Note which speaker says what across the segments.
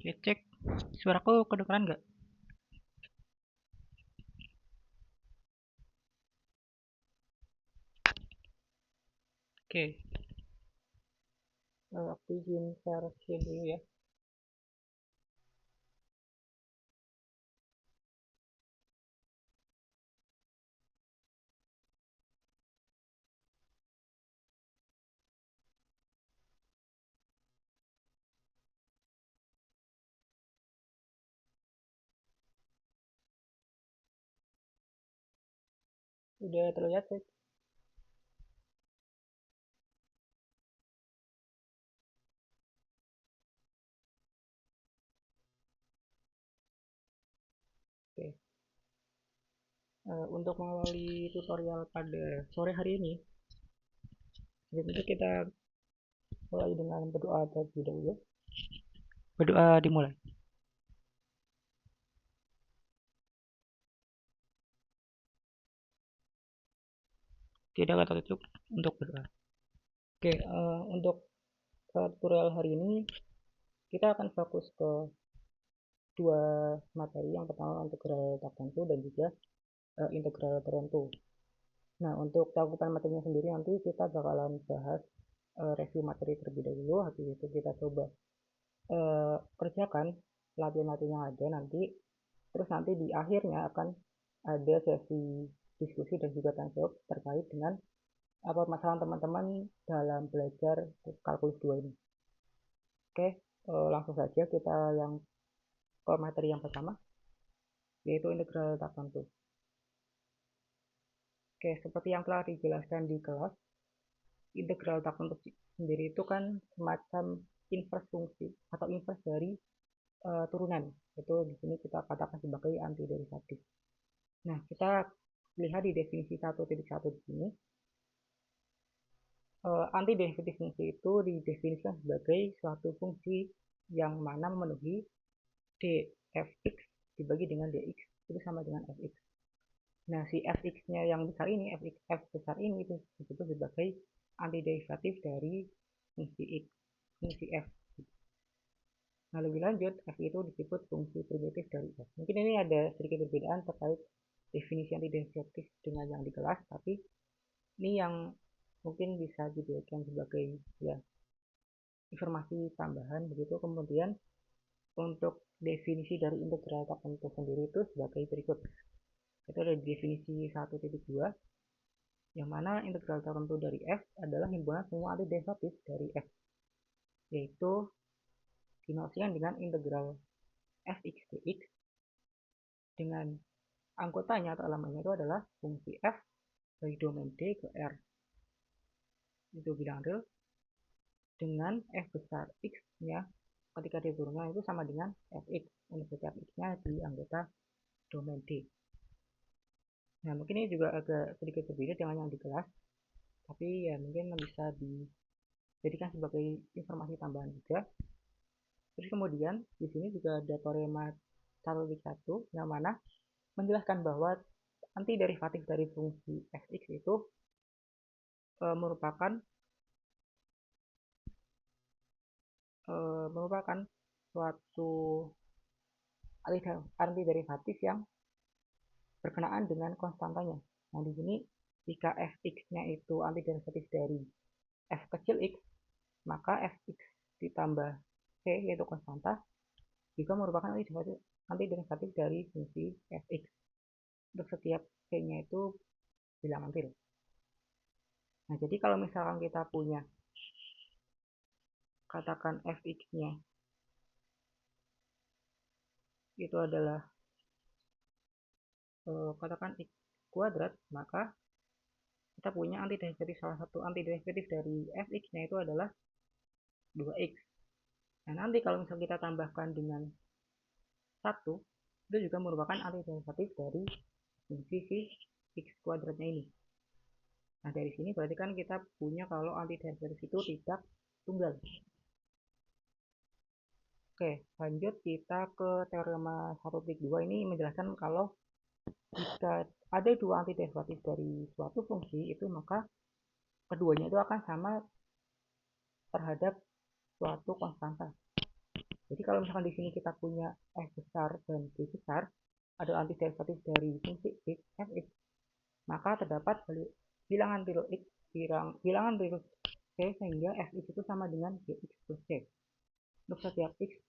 Speaker 1: Oke, cek. Suaraku kedengeran nggak? Oke. Aku izin share screen dulu ya. Udah terlihat, cek? Oke. Untuk mengawali tutorial pada sore hari ini, sebelum itu kita mulai dengan berdoa terlebih dahulu. Berdoa dimulai. Tidak kata tutup untuk berdoa. Oke, untuk tutorial hari ini kita akan fokus ke dua materi. Yang pertama integral tertentu dan juga integral tertentu. Nah, untuk cakupan materinya sendiri nanti kita bakalan bahas review materi terlebih dahulu. Habis itu kita coba kerjakan latihan-latihan yang ada nanti. Terus nanti di akhirnya akan ada sesi diskusi dan juga tanya jawab terkait dengan apa masalah teman-teman dalam belajar kalkulus 2 ini. Oke, langsung saja kita yang ke materi yang pertama, yaitu integral tertentu. Oke, seperti yang telah dijelaskan di kelas, integral tertentu sendiri itu kan semacam inverse fungsi atau inverse dari turunan. Itu di sini kita katakan sebagai antiderivatif. Nah, kita lihat di definisi 1.1 di sini. Antiderivatif fungsi itu didefinisikan sebagai suatu fungsi yang mana memenuhi dfx dibagi dengan dx itu sama dengan fx. Nah, si fx-nya yang besar ini, f besar ini itu disebut sebagai antiderivatif dari fungsi x, fungsi f. Nah, lebih lanjut, f itu disebut fungsi primitif dari f. Mungkin ini ada sedikit perbedaan terkait definisi antiderivatif dengan yang di kelas, tapi ini yang mungkin bisa dijadikan sebagai ya informasi tambahan begitu. Kemudian untuk definisi dari integral tertentu sendiri itu sebagai berikut. Itu ada definisi 1.2 yang mana integral tertentu dari f adalah himpunan semua antiderivatif dari f, yaitu dinoksikan dengan integral fx dx dengan anggotanya atau elemennya itu adalah fungsi f dari domain D ke R itu bilang real dengan f besar x nya ketika diturunkan itu sama dengan fx untuk setiap x nya di anggota domain D. Nah, mungkin ini juga agak sedikit berbeda dengan yang di kelas, tapi ya mungkin bisa dijadikan sebagai informasi tambahan juga. Terus kemudian di sini juga ada teorema 1.1 yang mana menjelaskan bahwa antiderivatif dari fungsi fx itu merupakan suatu antiderivatif yang berkenaan dengan konstantanya. Nah, di sini jika fx-nya itu antiderivatif dari f kecil x, maka fx ditambah c yaitu konstanta juga merupakan antiderivatif dari fungsi fx untuk setiap c-nya itu bilangan real. Nah, jadi kalau misalkan kita punya katakan fx-nya itu adalah katakan x kuadrat, maka kita punya antiderivatif, salah satu antiderivatif dari fx-nya itu adalah 2x. Nah, nanti kalau misalnya kita tambahkan dengan 1, itu juga merupakan antiderivatif dari fungsi si x kuadratnya ini. Nah, dari sini berarti kan kita punya kalau antiderivatif itu tidak tunggal. Oke, lanjut kita ke teorema 1.2. Ini menjelaskan kalau jika ada dua antiderivatif dari suatu fungsi itu, maka keduanya itu akan sama terhadap suatu konstanta. Jadi kalau misalkan di sini kita punya f besar dan g besar adalah antiderivatif dari fungsi x fx, maka terdapat bilangan real x bilangan real c sehingga fx itu sama dengan gx plus c untuk setiap x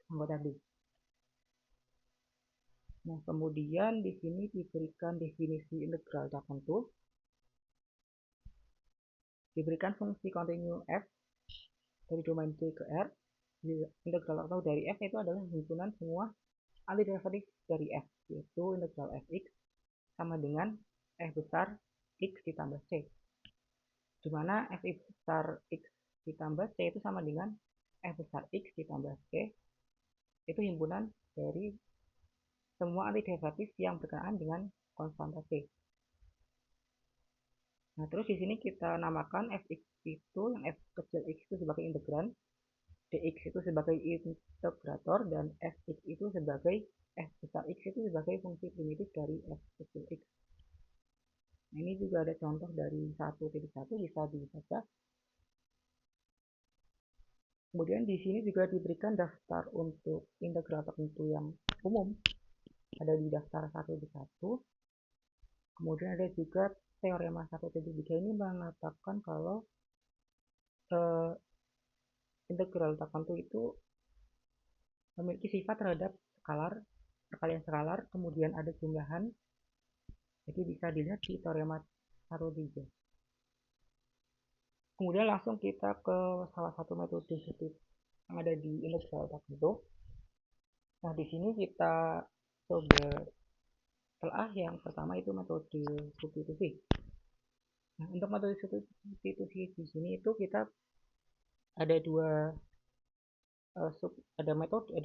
Speaker 1: anggota D. Nah, kemudian di sini diberikan definisi integral tertentu. Diberikan fungsi kontinu f dari domain C ke R. Integral atau dari f itu adalah himpunan semua antiderivatif dari f, yaitu integral fx sama dengan f besar x ditambah c, di mana fx besar x ditambah c itu sama dengan f besar x ditambah c, itu himpunan dari semua antiderivatif yang berkenaan dengan konstanta c. Nah, terus di sini kita namakan fx itu yang f kecil x itu sebagai integran, dx itu sebagai integrator, dan fx itu sebagai f besar x itu sebagai fungsi primitif dari f kecil x. Nah, ini juga ada contoh dari 1.1 bisa dibaca. Kemudian di sini juga diberikan daftar untuk integral tertentu yang umum. Ada di daftar 1.1. Kemudian ada juga teorema 1.3 ini mengatakan kalau integral tertentu itu memiliki sifat terhadap skalar, perkalian skalar, kemudian ada jumlahan. Jadi bisa dilihat di teorema 1.3. Kemudian langsung kita ke salah satu metode yang ada di integral tertentu. Nah, di sini kita coba telah yang pertama itu metode substitusi. Nah, untuk metode substitusi di sini itu kita ada dua dua metode.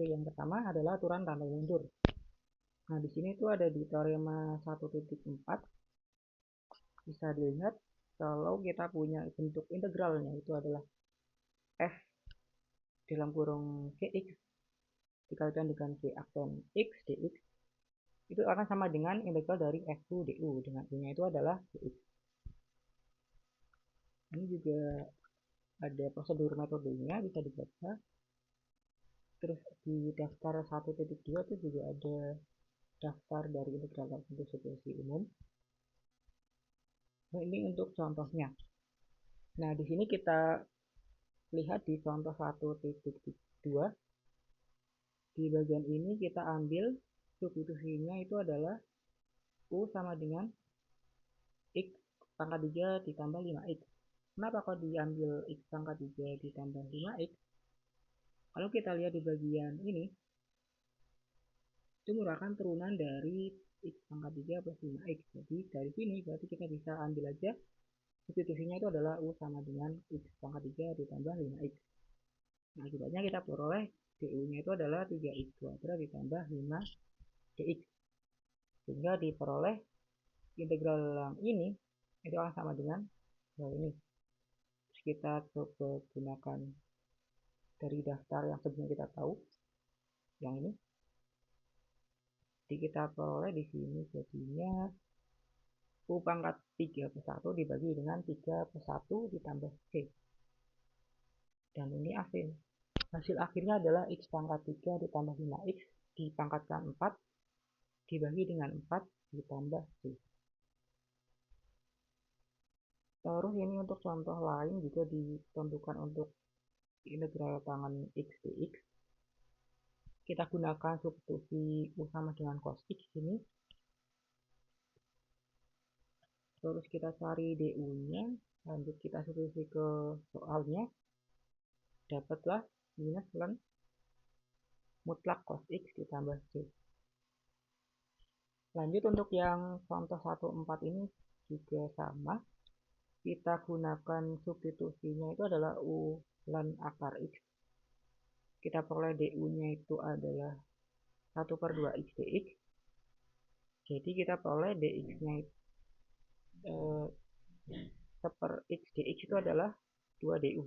Speaker 1: Yang pertama adalah aturan tanda mundur. Nah, di sini itu ada di teorema 1.4. Bisa dilihat kalau kita punya bentuk integralnya itu adalah f dalam kurung gx dikalikan dengan g aksen x dx, itu akan sama dengan integral dari f2 du, dengan u-nya itu adalah gx. Ini juga ada prosedur metodenya, bisa dibaca. Terus di daftar 1.2 itu juga ada daftar dari integral untuk substitusi umum. Nah, ini untuk contohnya. Nah, di sini kita lihat di contoh 1.2. Di bagian ini kita ambil substitusinya itu adalah u sama dengan x pangkat 3 ditambah 5x. Kenapa kok diambil x pangkat 3 ditambah 5x? Kalau kita lihat di bagian ini, itu merupakan turunan dari x pangkat 3 plus 5x. Jadi dari sini berarti kita bisa ambil aja substitusinya itu adalah u sama dengan x pangkat 3 ditambah 5x. Nah, akibatnya kita peroleh du-nya itu adalah 3x kuadrat ditambah 5dx. Sehingga diperoleh integral yang ini itu akan sama dengan hal ini. Terus kita coba gunakan dari daftar yang sebelumnya kita tahu, yang ini. Jadi kita peroleh di sini jadinya u pangkat 3 plus 1 dibagi dengan 3 plus 1 ditambah c. Dan ini hasil akhirnya adalah x pangkat 3 ditambah 5x dipangkatkan 4 dibagi dengan 4 ditambah c. Terus ini untuk contoh lain juga ditentukan untuk integral tangen x dx. Kita gunakan substitusi u sama dengan cos x ini. Terus kita cari du-nya, lanjut kita substitusi ke soalnya. Dapatlah minus ln mutlak cos x ditambah c. Lanjut untuk yang contoh 1.4 ini juga sama. Kita gunakan substitusinya itu adalah u ln akar x. Kita peroleh du-nya itu adalah 1/2 x dx. Jadi kita peroleh dx-nya per x dx itu adalah 2 du.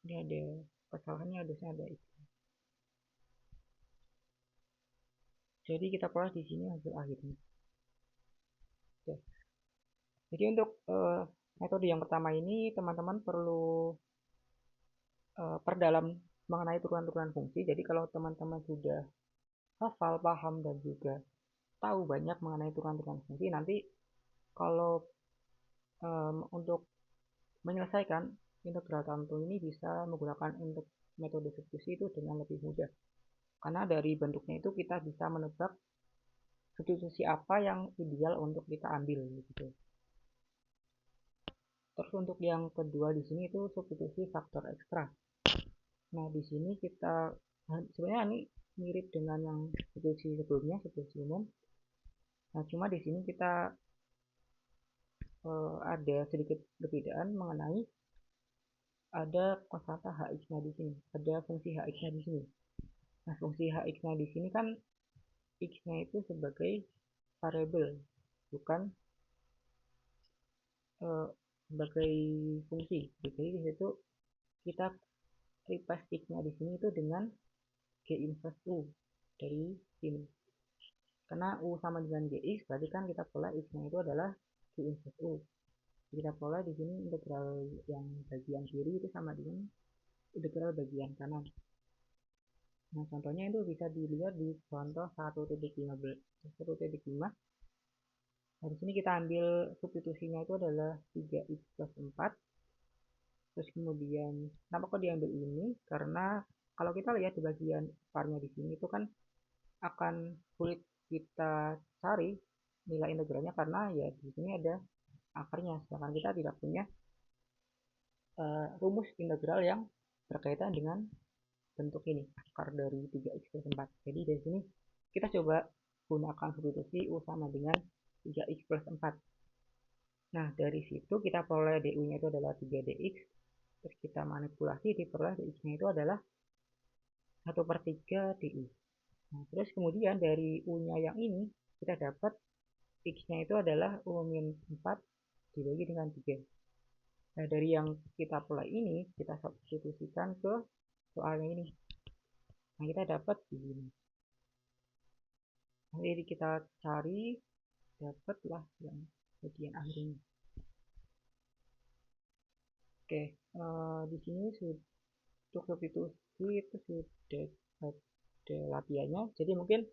Speaker 1: Ini ada kesalahannya, harusnya ada x. Jadi kita peroleh di sini hasil akhirnya. Oke. Jadi untuk metode yang pertama ini teman-teman perlu perdalam mengenai turunan-turunan fungsi. Jadi kalau teman-teman sudah hafal, paham, dan juga tahu banyak mengenai turunan-turunan fungsi, nanti kalau untuk menyelesaikan integral tertentu ini bisa menggunakan metode substitusi itu dengan lebih mudah. Karena dari bentuknya itu kita bisa menebak substitusi apa yang ideal untuk kita ambil gitu. Terus untuk yang kedua di sini itu substitusi faktor ekstra. Nah, di sini kita sebenarnya ini mirip dengan yang substitusi sebelumnya, substitusi umum. Nah, cuma di sini kita ada sedikit perbedaan mengenai ada konstanta hx-nya di sini, ada fungsi hx-nya di sini. Nah, fungsi hx-nya di sini kan x-nya itu sebagai variabel, bukan sebagai fungsi. Jadi di situ kita replace x-nya di sini itu dengan g inverse u dari sini. Karena u sama dengan gx, berarti kan kita pola x-nya itu adalah g inverse u. Jadi kita pola di sini integral yang bagian kiri itu sama dengan integral bagian kanan. Nah, contohnya itu bisa dilihat di contoh 1.5. Nah, di sini kita ambil substitusinya itu adalah 3x plus 4. Terus kemudian, kenapa kok diambil ini? Karena kalau kita lihat di bagian parnya di sini itu kan akan sulit kita cari nilai integralnya karena ya di sini ada akarnya, sedangkan kita tidak punya rumus integral yang berkaitan dengan bentuk ini, akar dari 3x plus 4. Jadi dari sini kita coba gunakan substitusi u sama dengan 3x plus 4. Nah, dari situ kita peroleh du-nya itu adalah 3dx. Terus kita manipulasi, diperoleh dx-nya itu adalah 1/3 du. Nah, terus kemudian dari u-nya yang ini, kita dapat x-nya itu adalah u-4 dibagi dengan 3. Nah, dari yang kita peroleh ini, kita substitusikan ke soalnya ini. Nah, kita dapat begini. Nah, jadi kita cari, dapatlah yang bagian akhir ini. Oke, di sini untuk substitusi itu sudah ada latihannya. Jadi mungkin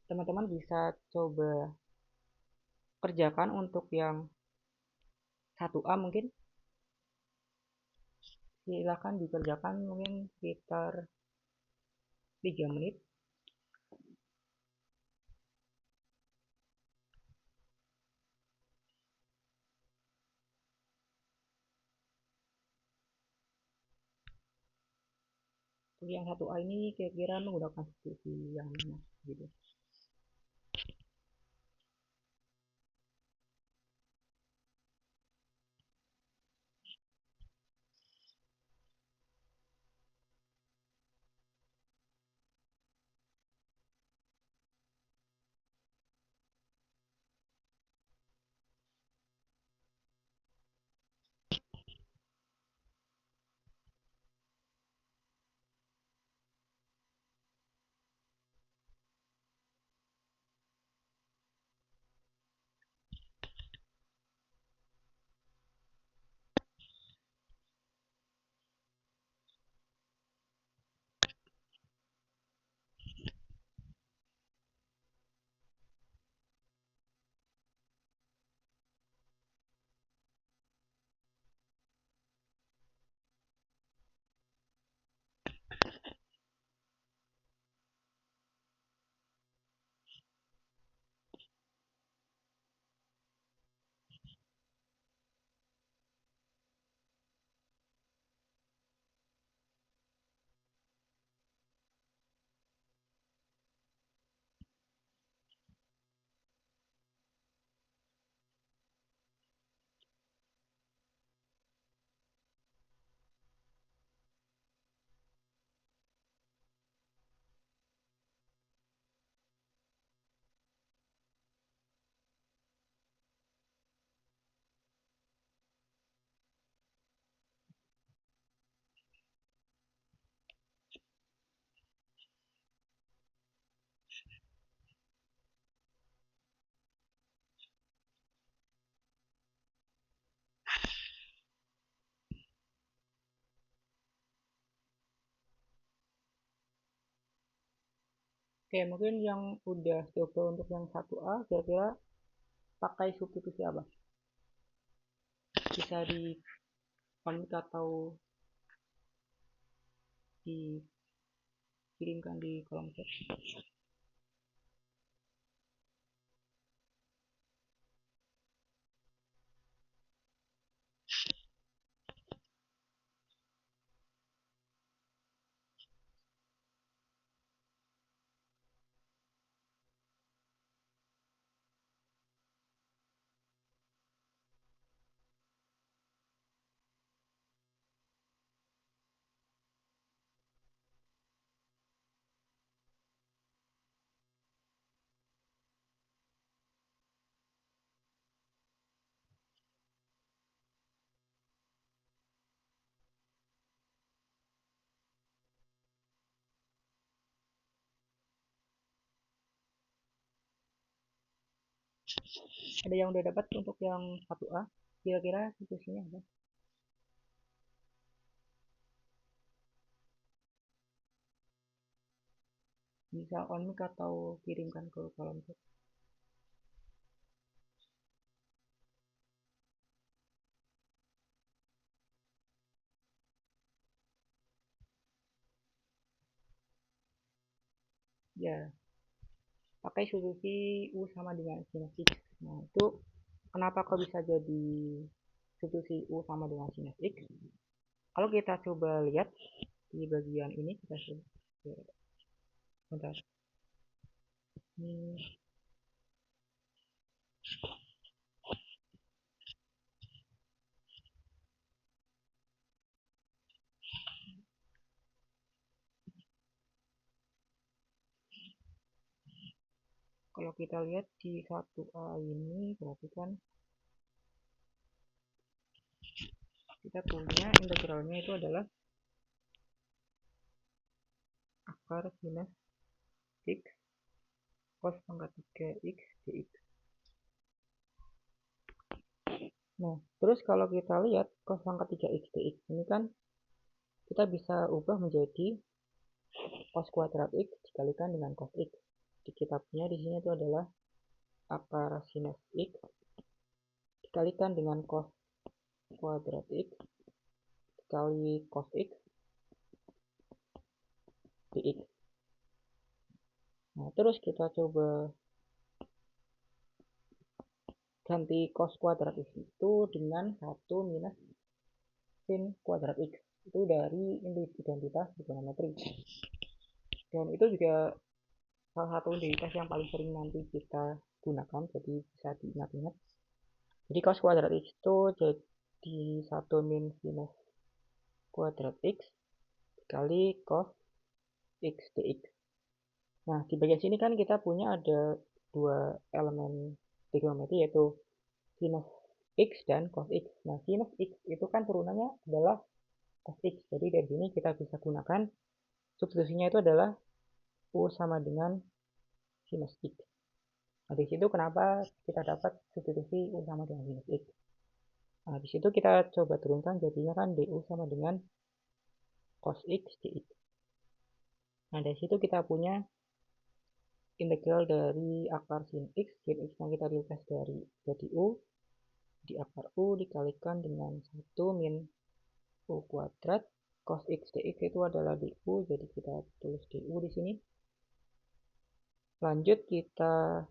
Speaker 1: teman-teman bisa coba kerjakan untuk yang 1A mungkin. Silahkan dikerjakan mungkin sekitar 3 menit. Untuk yang 1A ini kira-kira menggunakan substitusi yang mana gitu. Oke, mungkin yang udah coba untuk yang 1A, kira-kira pakai substitusi apa? Bisa di komik atau dikirimkan di kolom chat. Ada yang udah dapat untuk yang 1A? Kira-kira substitusinya apa? Bisa on mic atau kirimkan ke kolom chat. Ya, pakai substitusi U sama dengan sinus X. Nah, itu kenapa kok bisa jadi substitusi U sama dengan sinus X? Kalau kita coba lihat di bagian ini, kita coba bentar. Kalau kita lihat di 1A ini, berarti kan kita punya integralnya itu adalah akar sinus X cos pangkat 3X dx. Nah, terus kalau kita lihat cos pangkat 3X dx ini kan kita bisa ubah menjadi cos kuadrat X dikalikan dengan cos X. Jadi kita punya di sini itu adalah akar sinus X dikalikan dengan cos kuadrat X dikali cos X dx. Nah, terus kita coba ganti cos kuadrat X itu dengan 1 minus sin kuadrat X. Itu dari identitas trigonometri. Dan itu juga salah satu identitas yang paling sering nanti kita gunakan, jadi bisa diingat-ingat. Jadi cos kuadrat X itu jadi 1 min sinus kuadrat X dikali cos X dx. Nah, di bagian sini kan kita punya ada dua elemen trigonometri, yaitu sinus X dan cos X. Nah, sinus X itu kan turunannya adalah cos X. Jadi dari sini kita bisa gunakan substitusinya itu adalah U sama dengan sinus X. Nah, di situ kenapa kita dapat substitusi U sama dengan sinus X. Nah, di situ kita coba turunkan, jadinya kan DU sama dengan cos X dx. Nah, dari situ kita punya integral dari akar sin X yang kita replace dari jadi U, di akar U dikalikan dengan 1 min U kuadrat cos X dx itu adalah DU, jadi kita tulis DU di sini. Lanjut kita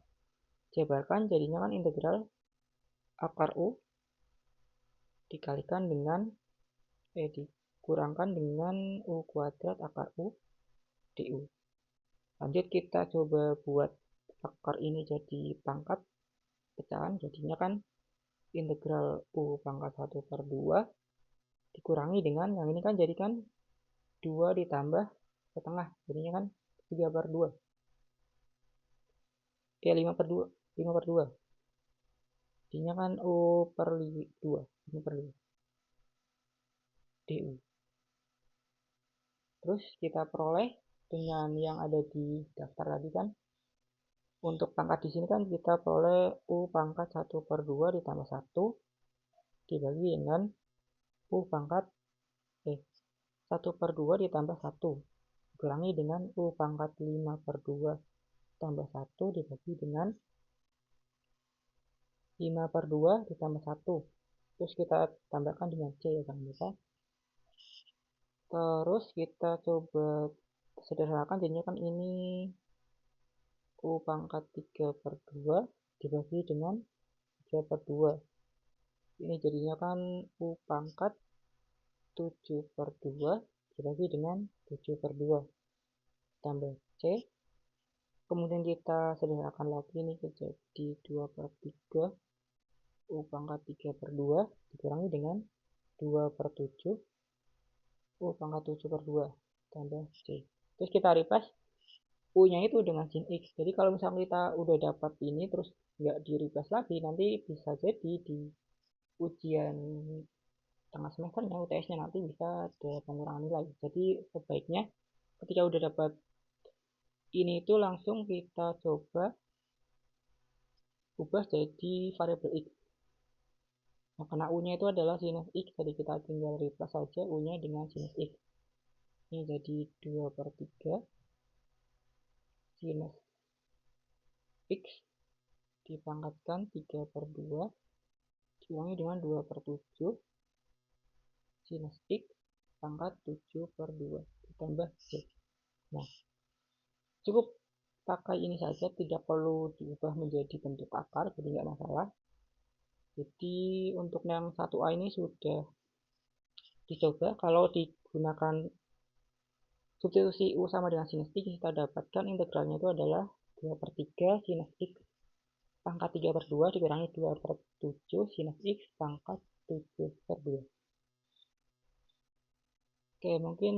Speaker 1: jabarkan, jadinya kan integral akar U dikalikan dengan dikurangkan dengan U kuadrat akar U du. Lanjut kita coba buat akar ini jadi pangkat pecahan, jadinya kan integral U pangkat 1/2 dikurangi dengan yang ini kan jadikan 2 ditambah setengah, jadinya kan 3/2. Ya 5/2 jadinya kan U/2 5/2 du. Terus kita peroleh dengan yang ada di daftar tadi kan, untuk pangkat di sini kan kita peroleh U pangkat 1/2 ditambah 1 dibagi dengan U pangkat 1/2 ditambah 1 dikurangi dengan U pangkat 5/2 tambah 1 dibagi dengan 5/2 ditambah 1. Terus kita tambahkan dengan C ya, jangan lupa. Terus kita coba sederhanakan, jadinya kan ini U pangkat 3/2 dibagi dengan 3/2. Ini jadinya kan U pangkat 7/2 dibagi dengan 7/2 tambah C. Kemudian kita sederhanakan lagi, ini jadi 2/3 U pangkat 3/2 dikurangi dengan 2/7 U pangkat 7/2 tambah C. Terus kita replace U-nya itu dengan sin X. Jadi kalau misalnya kita udah dapat ini terus nggak di replace lagi, nanti bisa jadi di ujian tengah semesternya UTS-nya nanti bisa ada pengurangan nilai. Jadi sebaiknya ketika udah dapat ini itu langsung kita coba ubah jadi variabel X. Nah, karena U-nya itu adalah sinus X, jadi kita tinggal replace saja U-nya dengan sinus X. Ini jadi 2/3 sinus X dipangkatkan 3/2 dikurangi dengan 2/7 sinus X pangkat 7/2 ditambah C. Nah, cukup pakai ini saja, tidak perlu diubah menjadi bentuk akar, jadi nggak masalah. Jadi untuk yang 1A ini sudah dicoba. Kalau digunakan substitusi U sama dengan sinus X, kita dapatkan integralnya itu adalah 2/3 sinus X pangkat 3/2 dikurangi 2/7 sinus X pangkat 7/2. Oke, mungkin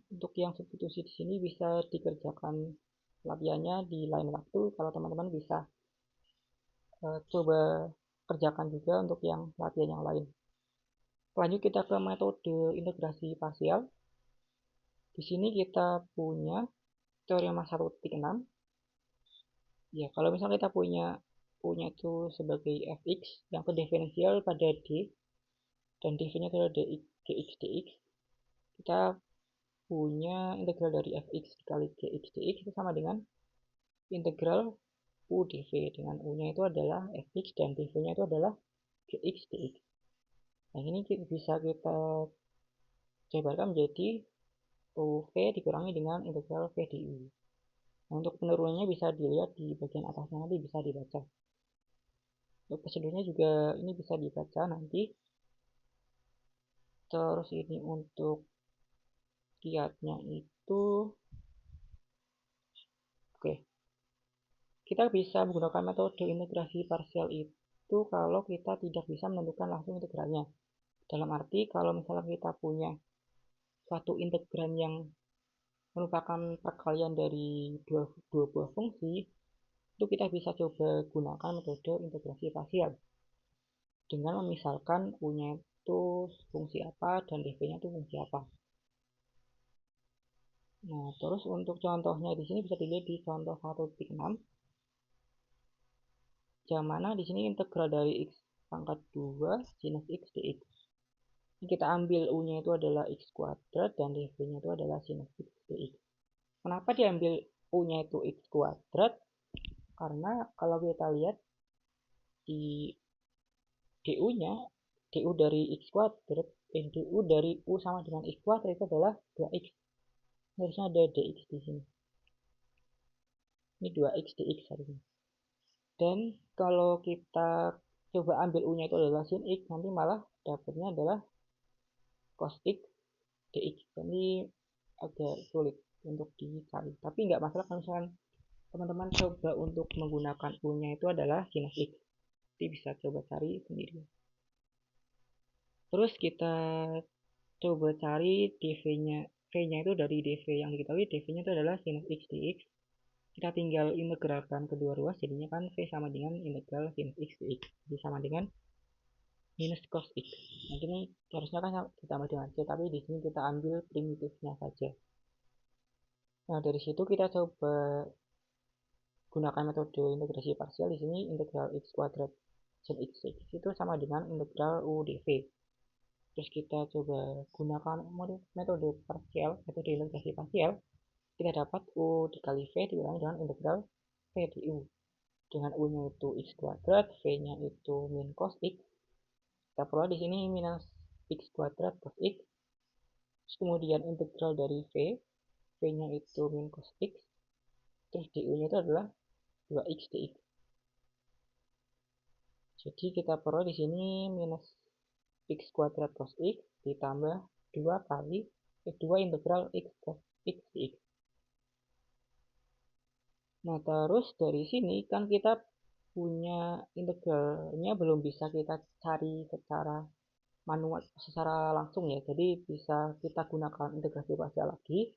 Speaker 1: untuk yang substitusi di sini bisa dikerjakan latihannya di lain waktu. Kalau teman-teman bisa coba kerjakan juga untuk yang latihan yang lain. Lanjut kita ke metode integrasi parsial. Di sini kita punya teorema 1.6. Ya, kalau misalnya kita punya itu sebagai fx yang diferensial pada d dan dv-nya adalah dx dx, kita punya integral dari fx dikali gx dx itu sama dengan integral u dv, dengan u-nya itu adalah fx dan dv-nya itu adalah gx dx. Nah, ini bisa kita jabarkan menjadi uv dikurangi dengan integral v du. Nah, untuk penurunannya bisa dilihat di bagian atasnya, nanti bisa dibaca. Untuk prosedurnya juga ini bisa dibaca nanti. Terus ini untuk kiatnya itu, oke, kita bisa menggunakan metode integrasi parsial itu kalau kita tidak bisa menentukan langsung integralnya. Dalam arti kalau misalnya kita punya suatu integran yang merupakan perkalian dari dua buah fungsi, itu kita bisa coba gunakan metode integrasi parsial dengan memisalkan u-nya itu fungsi apa dan dv-nya itu fungsi apa. Nah, terus untuk contohnya di sini bisa dilihat di contoh 1.6, yang mana di sini integral dari x pangkat 2 sinus x dx. Ini kita ambil u-nya itu adalah x kuadrat dan dv-nya itu adalah sinus x dx. Kenapa diambil u-nya itu x kuadrat? Karena kalau kita lihat di du-nya, du dari x kuadrat, du dari u sama dengan x kuadrat itu adalah 2x. Harusnya ada dx di sini. Ini 2x dx harusnya. Dan kalau kita coba ambil u-nya itu adalah sin x, nanti malah dapatnya adalah cos x dx. Ini agak sulit untuk dicari, tapi nggak masalah kalau misalkan teman-teman coba untuk menggunakan u-nya itu adalah sinus x. Jadi bisa coba cari sendiri. Terus kita coba cari dv-nya. V-nya itu dari dv yang diketahui, dv-nya itu adalah sinus x dx. Kita tinggal integralkan kedua ruas, jadinya kan v sama dengan integral sinus x dx. Jadi sama dengan minus cos x. Nah, ini harusnya kan ditambah dengan c, tapi di sini kita ambil primitifnya saja. Nah, dari situ kita coba gunakan metode integrasi parsial. Di sini integral x kuadrat sin x dx itu sama dengan integral u dv. Terus kita coba gunakan metode parsial, metode integrasi parsial. kita dapat U dikali V dikurangi dengan integral V du. Dengan U-nya itu X kuadrat, V-nya itu min cos X. Kita peroleh di sini minus X kuadrat cos X. Terus kemudian integral dari V, V-nya itu min cos X. Terus du-nya itu adalah 2X dx. Jadi kita peroleh di sini minus X kuadrat cos X ditambah 2 integral X cos X dx. Nah, terus dari sini kan kita punya integralnya belum bisa kita cari secara manual, secara langsung ya. Jadi bisa kita gunakan integrasi parsial lagi.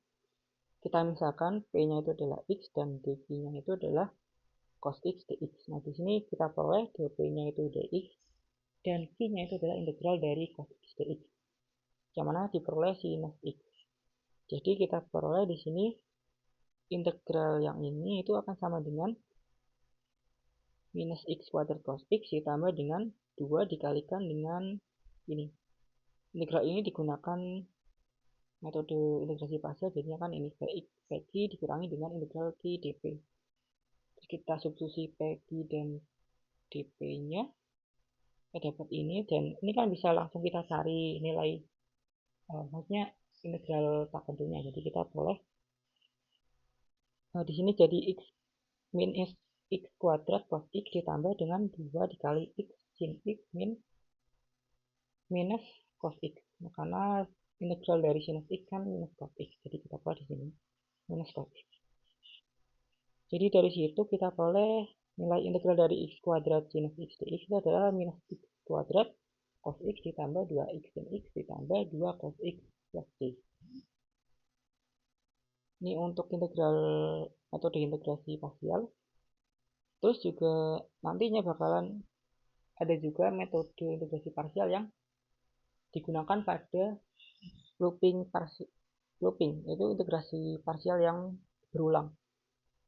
Speaker 1: Kita misalkan P-nya itu adalah X dan dv-nya itu adalah cos X dx. Nah, di sini kita peroleh dp-nya itu dx dan v-nya itu adalah integral dari cos X dx. Yang mana diperoleh sinus X. Jadi kita peroleh di sini integral yang ini itu akan sama dengan minus X kuadrat cos X ditambah dengan 2 dikalikan dengan ini. Integral ini digunakan metode integrasi parsial, jadinya kan ini PQ dikurangi dengan integral Q dp. Terus kita substitusi PQ dan dp-nya, kita dapat ini, dan ini kan bisa langsung kita cari nilai maksudnya integral tak tentunya. Jadi kita boleh di sini jadi X min X kuadrat cos X ditambah dengan 2 dikali X sin X minus cos X. Nah, karena integral dari sinus X kan minus cos X, jadi kita buat di sini minus cos X. Jadi dari situ kita peroleh nilai integral dari X kuadrat sinus X dx itu adalah minus X kuadrat cos X ditambah 2X sin X ditambah 2 cos X plus D. Ini untuk integral metode integrasi parsial. Terus juga nantinya bakalan ada juga metode integrasi parsial yang digunakan pada looping itu integrasi parsial yang berulang.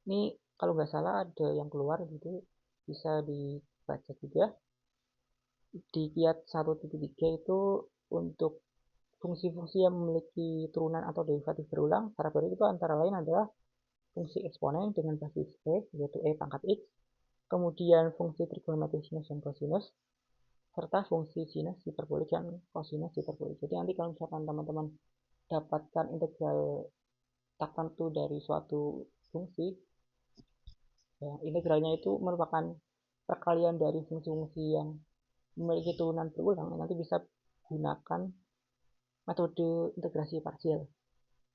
Speaker 1: Ini kalau nggak salah ada yang keluar gitu, bisa dibaca juga di kiat 1.3 itu untuk fungsi-fungsi yang memiliki turunan atau derivatif berulang secara periodik itu antara lain adalah fungsi eksponen dengan basis e yaitu e pangkat x, kemudian fungsi trigonometri sinus dan kosinus, serta fungsi sinus hiperbolik dan kosinus hiperbolik. Jadi nanti kalau misalkan teman-teman dapatkan integral tertentu dari suatu fungsi, ya, integralnya itu merupakan perkalian dari fungsi-fungsi yang memiliki turunan berulang, nanti bisa gunakan metode integrasi parsial.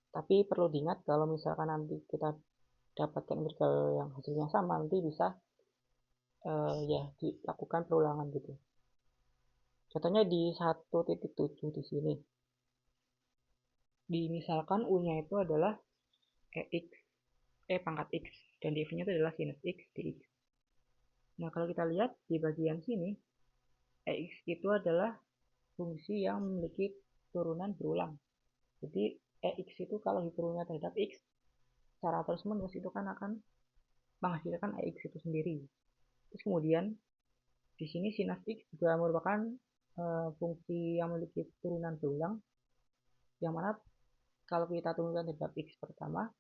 Speaker 1: Tapi perlu diingat kalau misalkan nanti kita dapatkan integral yang hasilnya sama, nanti bisa ya dilakukan perulangan gitu. Contohnya di 1.7 di sini. Misalkan U-nya itu adalah E pangkat X dan dv-nya itu adalah sinus X dx. Nah, kalau kita lihat di bagian sini, X itu adalah fungsi yang memiliki turunan berulang. Jadi X itu kalau diturunkan terhadap X secara terus menerus itu kan akan menghasilkan X itu sendiri. Terus kemudian di sini sinus X juga merupakan fungsi yang memiliki turunan berulang, yang mana kalau kita turunkan terhadap X pertama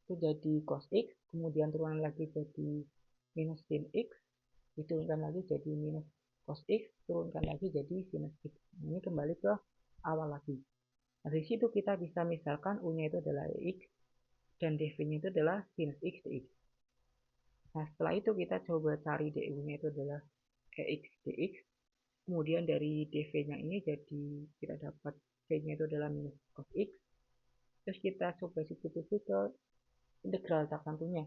Speaker 1: itu jadi cos X, kemudian turunan lagi jadi minus sin X, diturunkan lagi jadi minus cos X, turunkan lagi jadi sinus X. Ini kembali ke awal lagi. Nah, dari situ kita bisa misalkan U-nya itu adalah X dan dv-nya itu adalah sinus X dx. Nah, setelah itu kita coba cari du-nya itu adalah X dx. Kemudian dari dv-nya ini jadi kita dapat v-nya itu adalah minus cos X. Terus kita coba substitusi ke integral tertentunya.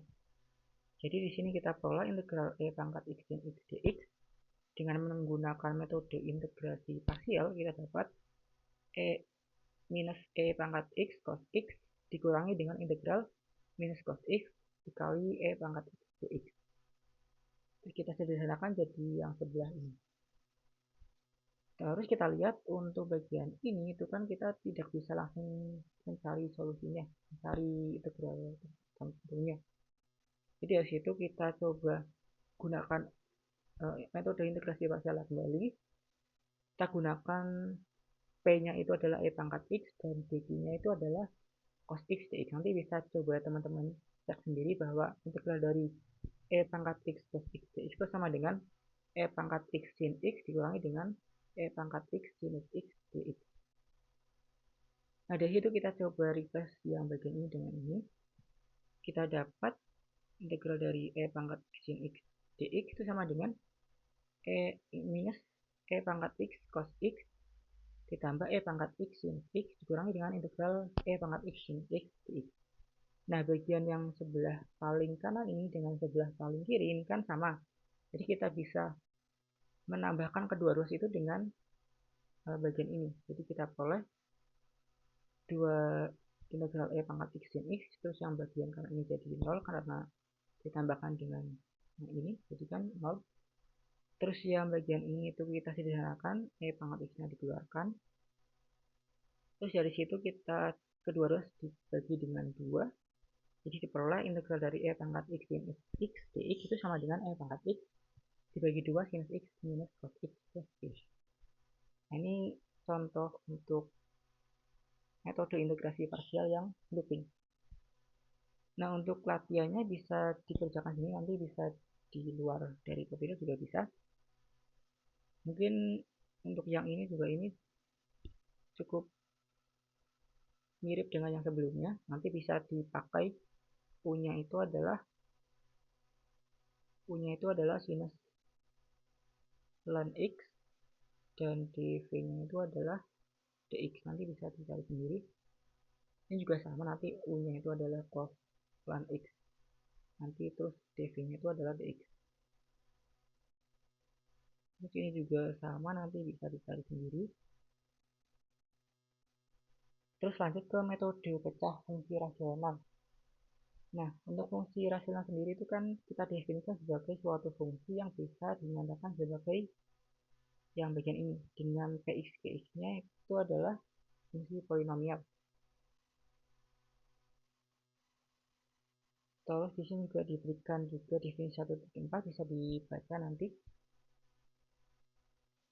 Speaker 1: Jadi di sini kita peroleh integral e pangkat X sin X dx. Dengan menggunakan metode integrasi parsial, kita dapat minus e pangkat X cos X dikurangi dengan integral minus cos X dikali e pangkat X dx. Terus kita sederhanakan jadi yang sebelah ini. Terus kita lihat untuk bagian ini itu kan kita tidak bisa langsung mencari solusinya, mencari integral tentunya. Jadi dari situ kita coba gunakan metode integrasi parsial kembali. Kita gunakan P-nya itu adalah E pangkat X dan dv-nya itu adalah cos X dx. Nanti bisa coba teman-teman cek sendiri bahwa integral dari E pangkat X cos X dx itu sama dengan E pangkat X sin X dikurangi dengan E pangkat X sinus X dx. Nah, dari situ kita coba replace yang bagian ini dengan ini. Kita dapat integral dari E pangkat X sin X dx itu sama dengan E minus E pangkat X cos X ditambah E pangkat X sin X dikurangi dengan integral E pangkat X sin X dx. Nah, bagian yang sebelah paling kanan ini dengan sebelah paling kiri ini kan sama. Jadi kita bisa menambahkan kedua ruas itu dengan bagian ini. Jadi kita peroleh 2 integral E pangkat X sin X, terus yang bagian kanan ini jadi 0 karena ditambahkan dengan yang ini, jadi kan 0. Terus yang bagian ini itu kita sederhanakan, E pangkat X nya dikeluarkan. Terus dari situ kita kedua ruas dibagi dengan 2. Jadi diperoleh integral dari E pangkat X sin X dx itu sama dengan E pangkat X dibagi 2 sinus X minus cos X plus X. Nah, ini contoh untuk metode integrasi parsial yang looping. Nah, untuk latihannya bisa dikerjakan sini, nanti bisa di luar dari video juga bisa. Mungkin untuk yang ini juga ini cukup mirip dengan yang sebelumnya. Nanti bisa dipakai U-nya itu adalah sinus ln X dan dv-nya itu adalah dx. Nanti bisa dicari sendiri. Ini juga sama, nanti U-nya itu adalah cos ln X. Nanti terus dv-nya itu adalah dx. Terus ini juga sama, nanti bisa dicari sendiri. Terus lanjut ke metode pecah fungsi rasional. Nah, untuk fungsi rasional sendiri itu kan kita definisikan sebagai suatu fungsi yang bisa dinyatakan sebagai yang bagian ini dengan px nya itu adalah fungsi polinomial. Terus di sini juga diberikan juga definisi 1.4, bisa dibaca nanti.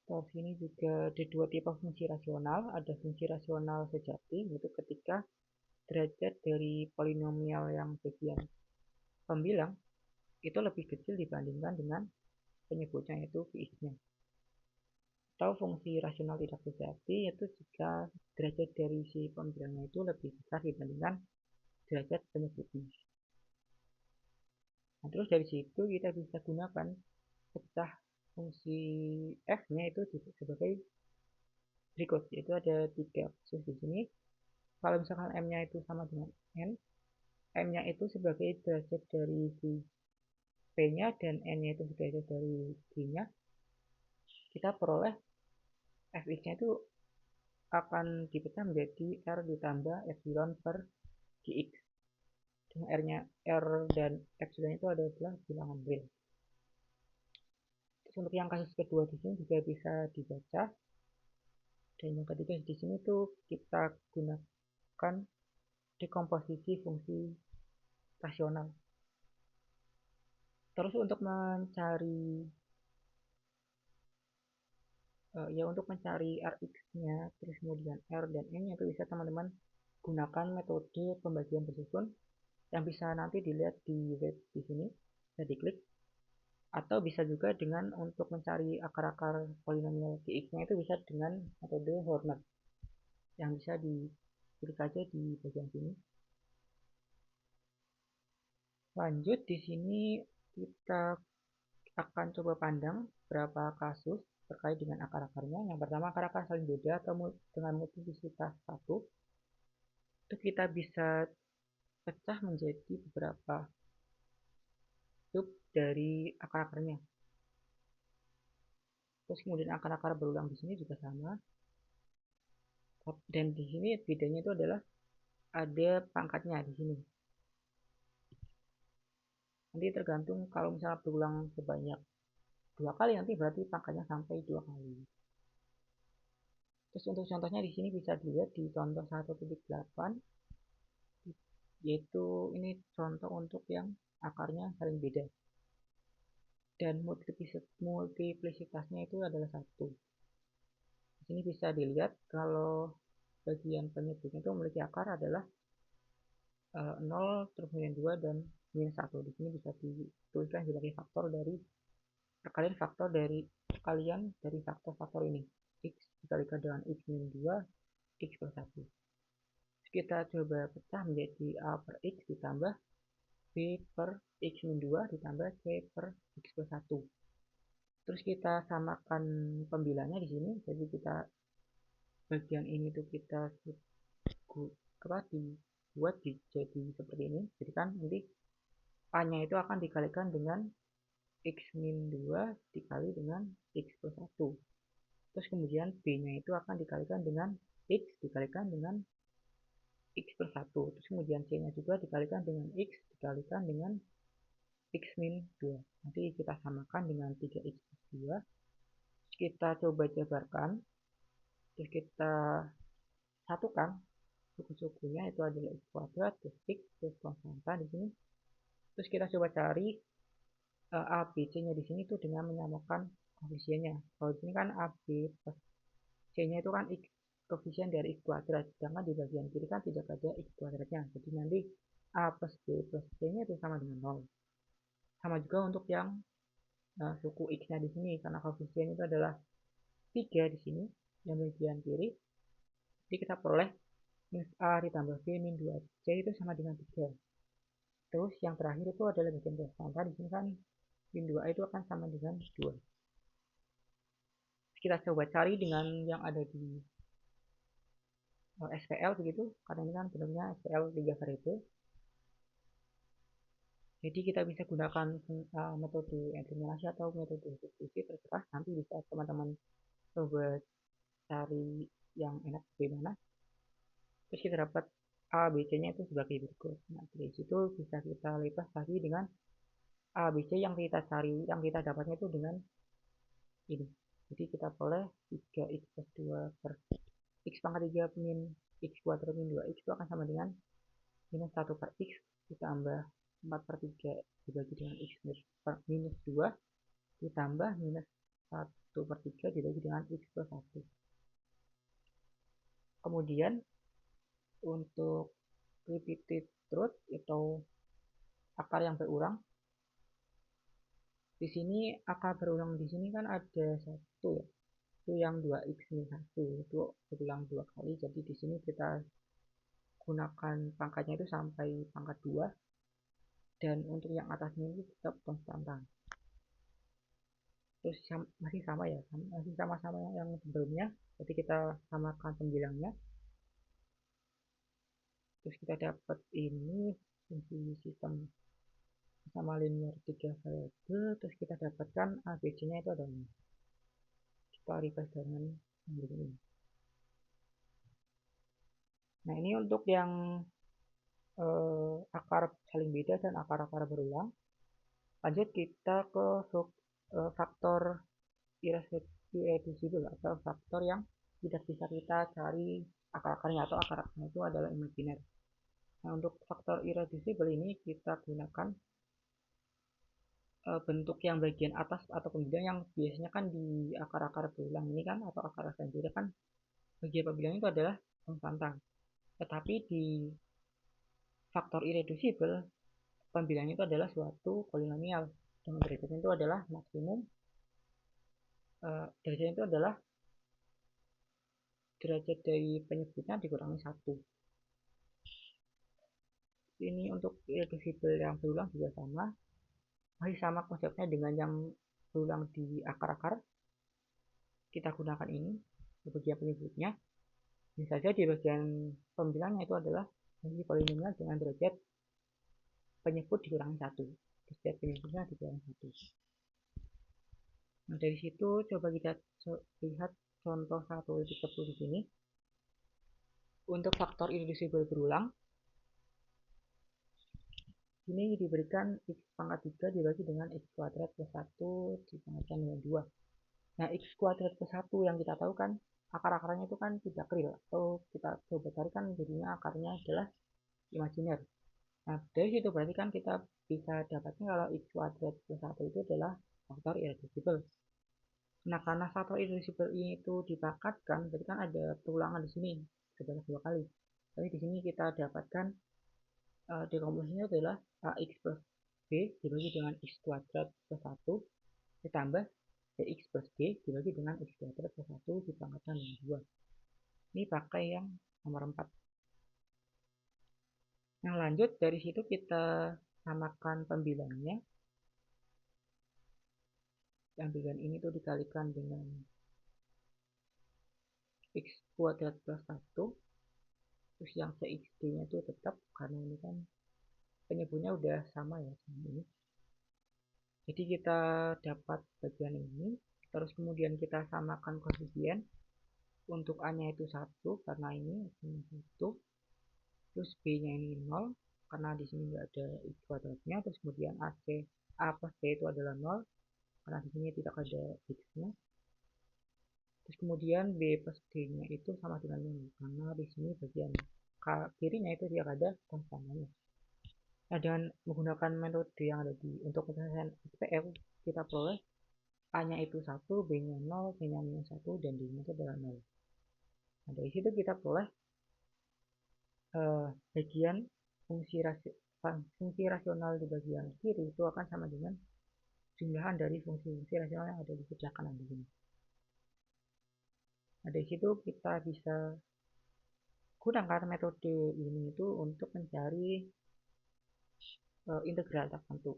Speaker 1: Terus ini juga ada dua tipe fungsi rasional. Ada fungsi rasional sejati, yaitu ketika derajat dari polinomial yang bagian pembilang itu lebih kecil dibandingkan dengan penyebutnya, yaitu Vx-nya. Atau fungsi rasional tidak sejati, yaitu jika derajat dari si pembilangnya itu lebih besar dibandingkan derajat penyebutnya. Nah, terus dari situ kita bisa gunakan pecah fungsi f-nya itu sebagai berikut, yaitu ada 3 kasus di sini. Kalau misalkan m-nya itu sama dengan n, m-nya itu sebagai derajat dari si p-nya dan n-nya itu derajat dari g-nya, kita peroleh fx-nya itu akan dipecah menjadi r ditambah epsilon per gx. R dan epsilon itu adalah bilangan real. Terus untuk yang kasus kedua di sini juga bisa dibaca. Dan yang ketiga di sini tuh kita gunakan dekomposisi fungsi rasional. Terus untuk mencari Rx-nya, terus kemudian R dan N-nya itu bisa teman-teman gunakan metode pembagian bersusun yang bisa nanti dilihat di web di sini, bisa diklik. Atau bisa juga dengan untuk mencari akar-akar polinomial Gx-nya itu bisa dengan metode Horner yang bisa diklik aja di bagian sini. Lanjut di sini kita akan coba pandang beberapa kasus terkait dengan akar-akarnya. Yang pertama, akar-akar saling beda atau dengan multiplisitas 1. Itu kita bisa pecah menjadi beberapa sub dari akar-akarnya. Terus kemudian akar-akar berulang di sini juga sama. Dan di sini bedanya itu adalah ada pangkatnya di sini. Nanti tergantung, kalau misalnya berulang sebanyak 2 kali, nanti berarti pangkatnya sampai 2 kali. Terus untuk contohnya di sini bisa dilihat di contoh 1.8, yaitu ini contoh untuk yang akarnya saling beda. Dan multiplisitasnya itu adalah 1. Di sini bisa dilihat kalau bagian penyebutnya itu memiliki akar adalah 0 terus min 2 dan min 1. Di sini bisa dituliskan sebagai faktor dari kalian dari faktor-faktor ini. X dikalikan dengan X min 2, X per 1. Kita coba pecah menjadi A per X ditambah B per X min 2 ditambah C per X per 1. Terus kita samakan pembilangnya di sini. Jadi kita bagian ini tuh kita dibuat jadi seperti ini. Jadi kan nanti A-nya itu akan dikalikan dengan X min 2 dikali dengan X per 1. Terus kemudian B-nya itu akan dikalikan dengan X dikalikan dengan X per 1. Terus kemudian C-nya juga dikalikan dengan X dikalikan dengan X min 2. Nanti kita samakan dengan 3X plus 2. Terus kita coba jabarkan. Terus kita satukan suku-sukunya itu adalah X kuadrat plus X plus konstanta di sini. Terus kita coba cari A, B, C-nya di sini tuh dengan menyamakan koefisiennya. Kalau di sini kan A, B plus C-nya itu kan X, koefisien dari X kuadrat. Sedangkan di bagian kiri kan tidak ada X kuadratnya. Jadi nanti A plus B plus C-nya itu sama dengan 0. Sama juga untuk yang suku X-nya di sini. Karena koefisien itu adalah 3 di sini. Yang bagian kiri. Jadi kita peroleh minus A ditambah B min 2C itu sama dengan 3. Terus yang terakhir itu adalah bagian konstanta. Di sini kan min 2A itu akan sama dengan 2. Kita coba cari dengan yang ada di SPL begitu, karena ini kan bentuknya SPL 3 variabel. Jadi kita bisa gunakan metode eliminasi atau metode substitusi, terserah. Nanti bisa teman-teman coba cari yang enak bagaimana. Terus kita dapat A, B, C-nya itu sebagai berikut. Nah, dari situ bisa kita lepas lagi dengan A, B, C yang kita cari, yang kita dapatnya itu dengan ini. Jadi kita boleh 3X plus 2 per X pangkat 3 min X kuadrat min 2X itu akan sama dengan minus 1 per X ditambah 4 per 3 dibagi dengan X per minus 2 ditambah minus 1 per 3 dibagi dengan X plus 1. Kemudian untuk repeated root atau akar yang berulang, di sini akar berulang di sini kan ada 1 ya, itu yang 2X min 1 itu berulang 2 kali. Jadi di sini kita gunakan pangkatnya itu sampai pangkat 2, dan untuk yang atasnya ini tetap konstanta. Terus masih sama ya, masih sama-sama yang sebelumnya. Jadi kita samakan pembilangnya. Terus kita dapat ini fungsi sistem sama linear 3 variabel. Terus kita dapatkan ABC-nya itu adalah kita replace dengan ini. Nah, ini untuk yang akar saling beda dan akar-akar berulang. Lanjut kita ke faktor irreducible atau faktor yang tidak bisa kita cari akar-akarnya, atau akar-akarnya itu adalah imajiner. Nah, untuk faktor irreducible ini kita gunakan bentuk yang bagian atas atau pembilang yang biasanya kan di akar-akar berulang ini kan, atau akar-akar beda kan, bagian pembilang itu adalah konstanta. Tetapi di faktor irreducible, pembilangnya itu adalah suatu polinomial dengan derajatnya itu adalah maksimum, derajatnya itu adalah derajat dari penyebutnya dikurangi 1. Ini untuk irreducible yang berulang juga sama, masih sama konsepnya dengan yang berulang di akar-akar. Kita gunakan ini di bagian penyebutnya. Bisa saja di bagian pembilangnya itu adalah fungsi polinomial dengan derajat penyebut dikurangi 1. Derajat penyebutnya dikurangi 1. Nah, dari situ coba kita lihat contoh 1.10 di sini. Untuk faktor irreducible berulang, ini diberikan X pangkat 3 dibagi dengan X kuadrat plus 1 dipangkatkan dengan 2. Nah, X kuadrat plus 1 yang kita tahu kan akar-akarnya itu kan tidak real, atau kita coba cari kan jadinya akarnya adalah imajiner. Nah, dari situ berarti kan kita bisa dapatnya kalau X kuadrat plus 1 itu adalah faktor irreducible. Nah, karena faktor irreducible ini itu dipangkatkan, berarti kan ada perulangan di sini sebanyak 2 kali. Tapi di sini kita dapatkan dekomposisinya adalah ax plus b dibagi dengan x kuadrat plus 1 ditambah bx plus b dibagi dengan x kuadrat plus 1 dipangkatkan dengan 2. Ini pakai yang nomor 4. Nah, lanjut dari situ kita samakan pembilangnya. Yang bilangan ini tuh dikalikan dengan x kuadrat plus 1. Terus yang cxd-nya itu tetap, karena ini kan penyebutnya udah sama ya sama ini. Jadi kita dapat bagian ini, terus kemudian kita samakan koefisien. Untuk a-nya itu 1 karena ini 1. Terus b-nya ini 0 karena di sini nggak ada x kuadratnya. Terus kemudian a plus b itu adalah 0 karena di sini tidak ada x-nya. Terus kemudian b plus d-nya itu sama dengan 0 karena di sini bagian kirinya itu tidak ada konstannya. Nah, dengan menggunakan metode yang ada untuk penyelesaian SPM, kita peroleh a-nya itu 1, b-nya 0, c-nya minus 1, dan d-nya itu adalah 0. Nah, dari situ kita peroleh bagian fungsi rasional di bagian kiri itu akan sama dengan jumlahan dari fungsi-fungsi rasional yang ada di sebelah kanan di sini. Nah, dari situ kita bisa gunakan metode ini itu untuk mencari integral tertentu.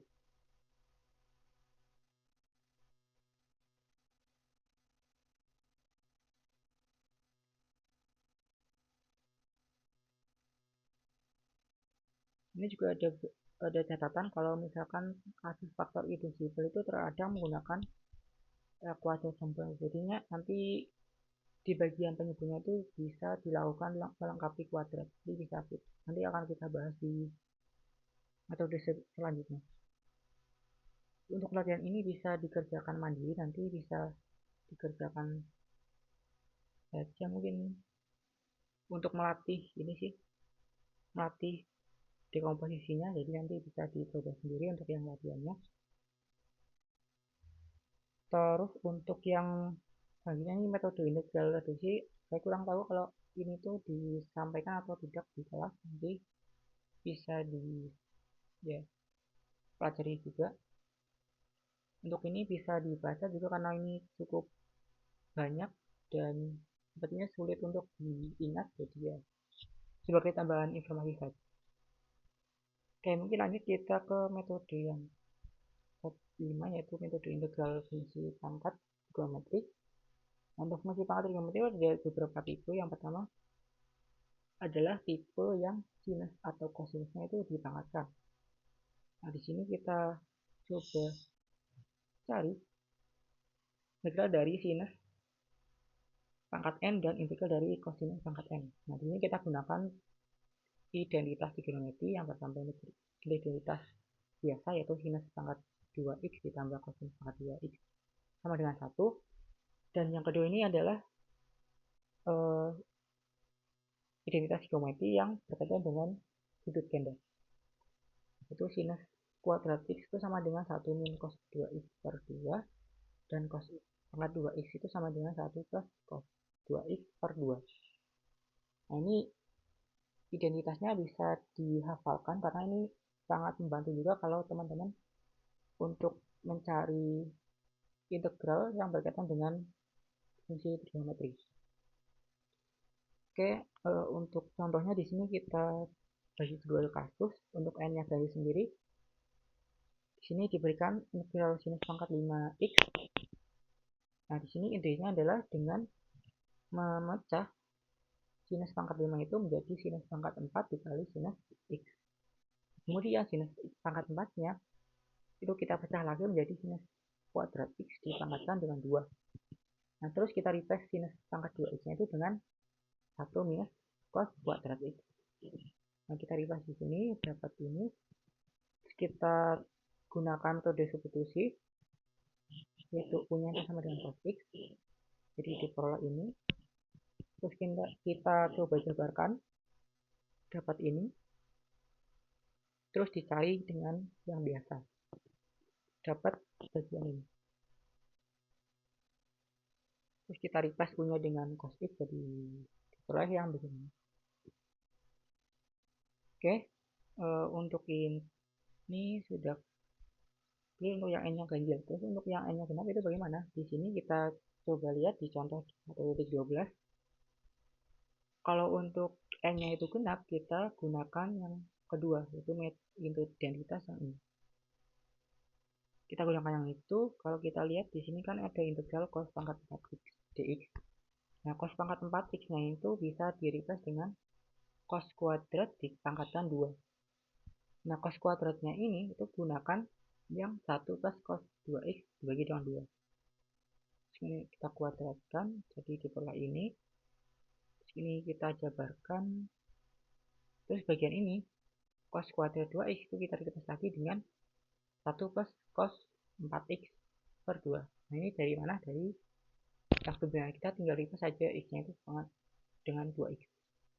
Speaker 1: Ini juga ada catatan kalau misalkan kasus faktor irreducible itu terkadang menggunakan kuadrat sempurna. Jadinya nanti di bagian penyebutnya itu bisa dilakukan melengkapi kuadrat. Jadi bisa nanti akan kita bahas di metode selanjutnya. Untuk latihan ini bisa dikerjakan mandiri, nanti bisa dikerjakan saja mungkin untuk melatih ini sih, melatih dekomposisinya. Jadi nanti bisa dicoba sendiri untuk yang latihannya. Terus untuk yang selanjutnya ini metode integral reduksi, saya kurang tahu kalau ini tuh disampaikan atau tidak di kelas, nanti bisa di ya pelajari juga. Untuk ini bisa dibaca juga karena ini cukup banyak dan sepertinya sulit untuk diingat, jadi ya sebagai tambahan informasi saja. Oke, mungkin lanjut kita ke metode yang ke-5, yaitu metode integral fungsi pangkat trigonometrik. Untuk fungsi pangkat trigonometrik ada beberapa tipe. Yang pertama adalah tipe yang sinus atau kosinusnya itu dipangkatkan. Nah, di sini kita coba cari integral dari sinus pangkat n dan integral dari kosinus pangkat n. Nah, di sini kita gunakan identitas trigonometri. Yang pertama ini identitas biasa, yaitu sinus pangkat 2x ditambah kosinus pangkat 2x sama dengan 1. Dan yang kedua ini adalah identitas trigonometri yang berkaitan dengan sudut ganda. Itu sinus kuadrat x itu sama dengan 1 min cos 2x per 2, dan cos pangkat 2x itu sama dengan 1 plus cos 2x per 2. Nah, ini identitasnya bisa dihafalkan karena ini sangat membantu juga kalau teman-teman untuk mencari integral yang berkaitan dengan fungsi trigonometri. Oke, untuk contohnya di sini kita bagi kedua kasus. Untuk n-nya garis sendiri, di sini diberikan integral sinus pangkat 5x. Nah, di sini intinya adalah dengan memecah sinus pangkat 5 itu menjadi sinus pangkat 4 dikali sinus x. Kemudian sinus pangkat 4-nya itu kita pecah lagi menjadi sinus kuadrat x dipangkatkan dengan 2. Nah, terus kita replace sinus pangkat 2x-nya itu dengan 1 minus cos kuadrat x. Nah, kita replace di sini dapat ini. Terus kita gunakan metode substitusi, yaitu U-nya sama dengan cos x. Jadi diperoleh ini. Terus kita coba jabarkan, dapat ini. Terus dicari dengan yang biasa, dapat bagian ini. Terus kita replace U-nya dengan cos x, jadi diperoleh yang begini. Oke, Untuk ini sudah clear untuk yang n-nya ganjil. Terus untuk yang n-nya genap itu bagaimana? Di sini kita coba lihat di contoh 1.12. Kalau untuk n-nya itu genap, kita gunakan yang kedua, yaitu identitas yang ini. Kita gunakan yang itu. Kalau kita lihat di sini kan ada integral cos pangkat 4x dx. Nah, cos pangkat 4x-nya itu bisa di-replace dengan cos kuadrat dipangkatkan 2. Nah, cos kuadratnya ini itu gunakan yang 1 plus cos 2x dibagi dengan 2. Sini kita kuadratkan, jadi di pola ini. Sini kita jabarkan. Terus bagian ini, cos kuadrat 2x itu kita replace lagi dengan 1 plus cos 4x per 2. Nah, ini dari mana? Dari yang sebenarnya kita tinggal replace saja x-nya itu dengan 2x.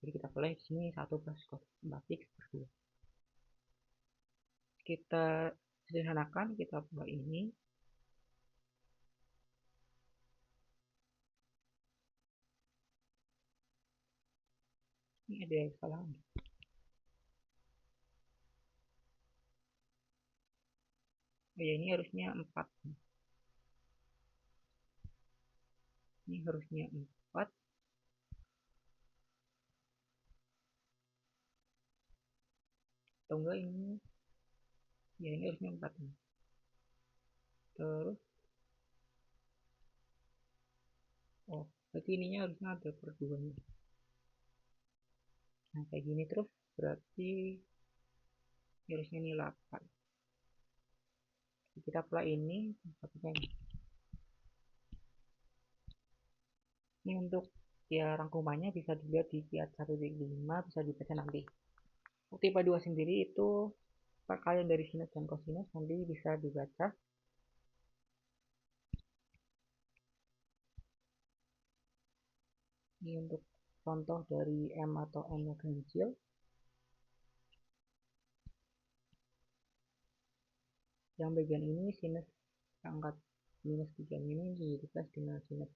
Speaker 1: Jadi kita pilih di sini 1 plus cos 4x per 2. Kita sederhanakan, kita buat ini. Ini ada kesalahan. Oh ya, ini harusnya 4. Ini harusnya 4. Atau enggak ini? Ya, ini harusnya 4. Terus, oh, berarti ininya harusnya ada per 2 nya. Nah, kayak gini terus berarti harusnya ini 8. Kita apply ini. Ini untuk ya rangkumannya bisa dilihat di kiat 1.5, bisa dibaca nanti. Untuk tipe 2 sendiri itu perkalian dari sinus dan kosinus nanti bisa dibaca. Ini untuk contoh dari M atau N-nya ganjil. Yang bagian ini sinus pangkat minus 3 ini dibagi dengan sinus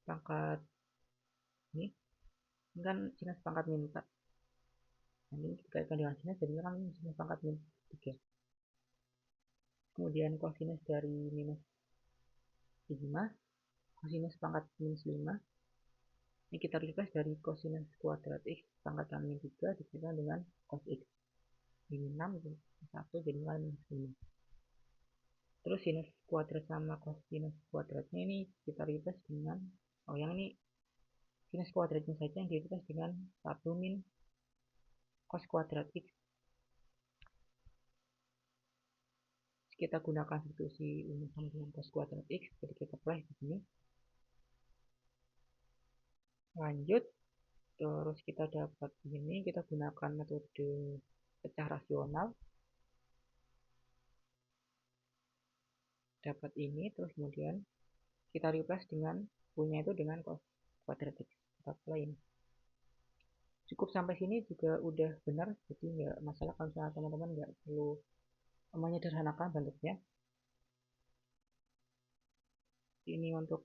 Speaker 1: pangkat ini kan sinus pangkat min 4. Nah, ini dikaitkan dengan sinus, jadi kan sinus pangkat min 3. Kemudian kosinus dari minus 5, kosinus pangkat minus 5. Ini kita replace dari kosinus kuadrat x pangkat min 3 dikaitkan dengan cos x. Min 6 1 jadi minus 5. Terus sinus kuadrat sama kosinus kuadratnya ini kita replace dengan, oh yang ini sinus kuadratnya saja yang di-replace dengan 1 min cos kuadrat x. Kita gunakan substitusi umum sama dengan cos kuadrat x, jadi kita apply di sini. Lanjut, terus kita dapat ini, kita gunakan metode pecah rasional. Dapat ini, terus kemudian kita replace dengan punya itu dengan cos kuadrat x. Kita apply ini. Cukup sampai sini juga udah benar, jadi nggak masalah kalau misalnya teman-teman nggak perlu menyederhanakan bentuknya. Ini untuk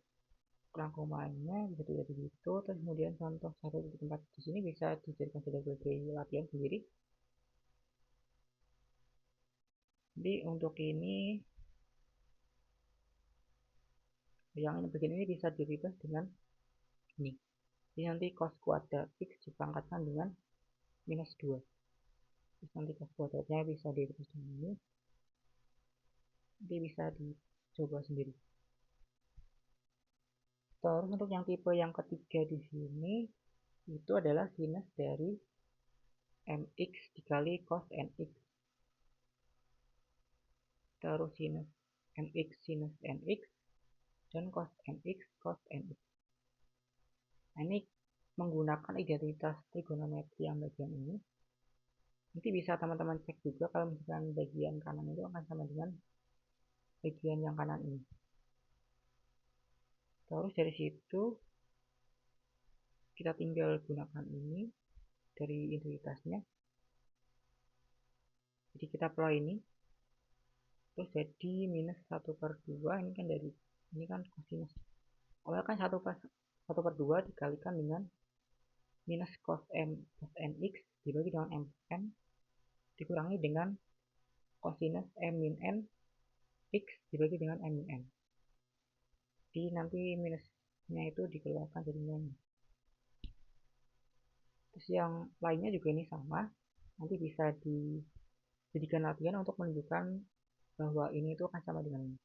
Speaker 1: rangkumannya bisa dilihat begitu. Terus kemudian contoh 1.4 di sini bisa dijadikan sebagai latihan sendiri. Jadi untuk ini yang bagian ini bisa dirubah dengan ini. Jadi nanti cos kuadrat x dipangkatkan dengan minus 2. Terus nanti cos kuadratnya bisa dirubah dengan ini. Nanti bisa dicoba sendiri. Terus untuk yang tipe yang ketiga di sini itu adalah sinus dari mx dikali cos nx. Terus sinus mx sinus nx dan cos nx cos nx. Nah, ini menggunakan identitas trigonometri yang bagian ini. Nanti bisa teman-teman cek juga kalau misalkan bagian kanan itu akan sama dengan bagian yang kanan ini. Terus dari situ kita tinggal gunakan ini dari identitasnya. Jadi kita apply ini. Terus jadi minus 1 per 2 ini kan dari ini kan kosinus. Awalnya kan 1 per 2 dikalikan dengan minus cos nx dibagi dengan m dikurangi dengan kosinus m min n x dibagi dengan m min n. Jadi nanti minusnya itu dikeluarkan jadi nilainya. Terus yang lainnya juga ini sama, nanti bisa dijadikan latihan untuk menunjukkan bahwa ini itu akan sama dengan ini.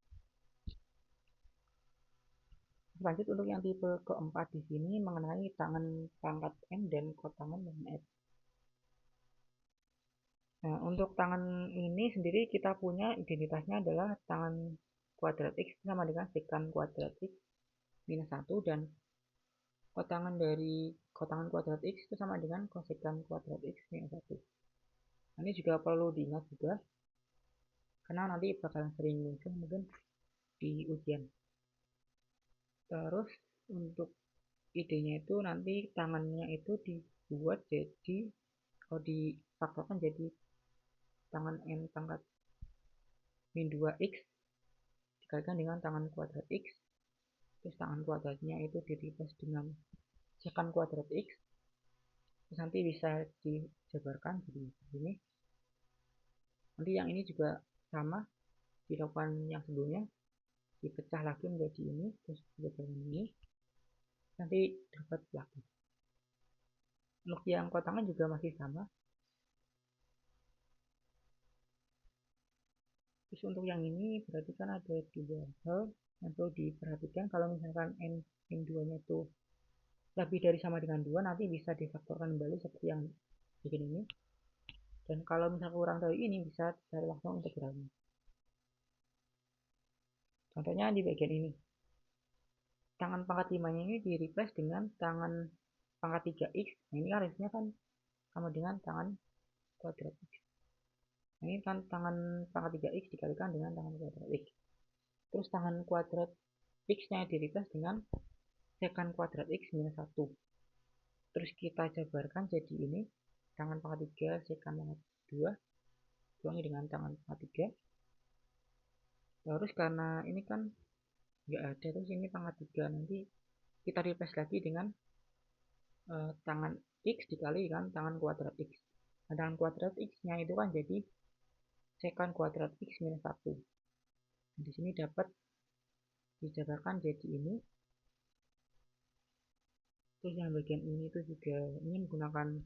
Speaker 1: Lanjut untuk yang tipe keempat di sini mengenai tangan pangkat n dan kotangan dengan f. Nah, untuk tangan ini sendiri kita punya identitasnya adalah tangan kuadrat x sama dengan sekan kuadrat x minus 1 dan kotangan dari kotangan kuadrat x itu sama dengan kosekan kuadrat x minus 1. Ini juga perlu diingat juga karena nanti bakalan sering muncul mungkin di ujian. Terus untuk idenya itu nanti tangannya itu dibuat jadi difaktorkan jadi tangan n pangkat min 2x dikalikan dengan tangan kuadrat x, terus tangan kuadratnya itu direplace dengan sekan kuadrat x, terus nanti bisa dijabarkan jadi ini. Nanti yang ini juga sama dilakukan yang sebelumnya, dipecah lagi menjadi ini, terus dijabarkan ini, nanti dapat lagi. Untuk yang kotangan juga masih sama. Terus untuk yang ini berarti kan ada dua hal yang perlu diperhatikan. Kalau misalkan n 2 nya itu lebih dari sama dengan 2, nanti bisa difaktorkan kembali seperti yang bikin ini. Dan kalau misalkan kurang dari ini bisa cari langsung integralnya. Contohnya di bagian ini, tangan pangkat 5 nya ini di replace dengan tangan pangkat 3x. Nah, ini harusnya kan sama dengan tangan kuadrat x. Nah, ini kan tangan pangkat 3x dikalikan dengan tangan kuadrat x. Terus tangan kuadrat x nya di replace dengan sekan kuadrat x minus 1. Terus kita jabarkan jadi ini tangan pangkat 3 sekan pangkat 2 kurangi dengan tangan pangkat 3. Terus karena ini kan nggak ada, terus ini pangkat 3, nanti kita replace lagi dengan tangan x dikali dengan tangan kuadrat x. Nah, tangan kuadrat x nya itu kan jadi sekan kuadrat x minus 1. Nah, di sini dapat dijabarkan jadi ini. Terus yang bagian ini itu juga ini menggunakan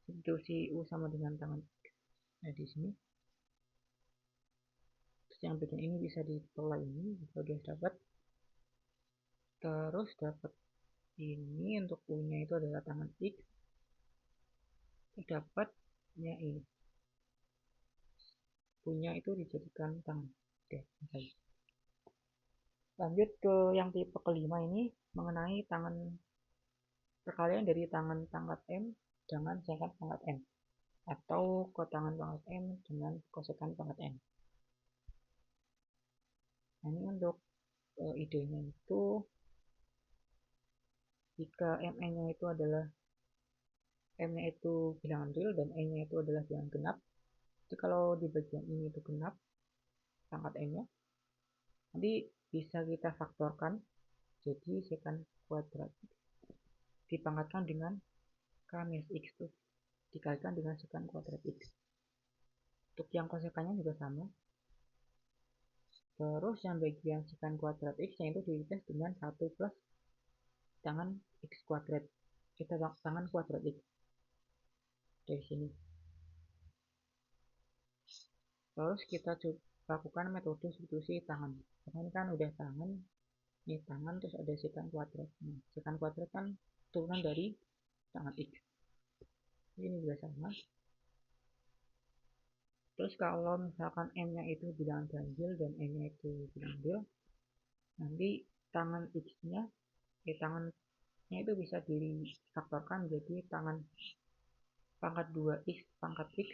Speaker 1: substitusi u sama dengan tangan x. Nah, di sini. Terus yang bagian ini bisa ditolak ini, sudah dapat. Terus dapat ini untuk u nya itu adalah tangan x. Dapatnya ini. Punya itu dijadikan tangan. Oke, selesai. Lanjut ke yang tipe kelima ini mengenai tangan perkalian dari tangan pangkat m dengan sekan pangkat m atau kotangan pangkat m dengan kosekan pangkat m. Nah, ini untuk idenya itu jika mn nya itu adalah m nya itu bilangan real dan n nya itu adalah bilangan genap. Jadi kalau di bagian ini itu genap pangkat m nya, nanti bisa kita faktorkan jadi sekan kuadrat dipangkatkan dengan k minus x tuh dikalikan dengan sekan kuadrat x. Untuk yang kosekannya juga sama. Terus yang bagian sekan kuadrat x nya itu direplace dengan 1 plus tangan x kuadrat. Kita tangan kuadrat x dari sini. Terus kita lakukan metode substitusi tangan. Karena ini kan udah tangan, ini tangan terus ada sekan kuadrat. Nah, sekan kuadrat kan turunan dari tangan x. Ini juga sama. Terus kalau misalkan m nya itu bilangan ganjil dan n nya itu bilangan real, nanti tangan x nya tangannya itu bisa difaktorkan jadi tangan pangkat 2x pangkat x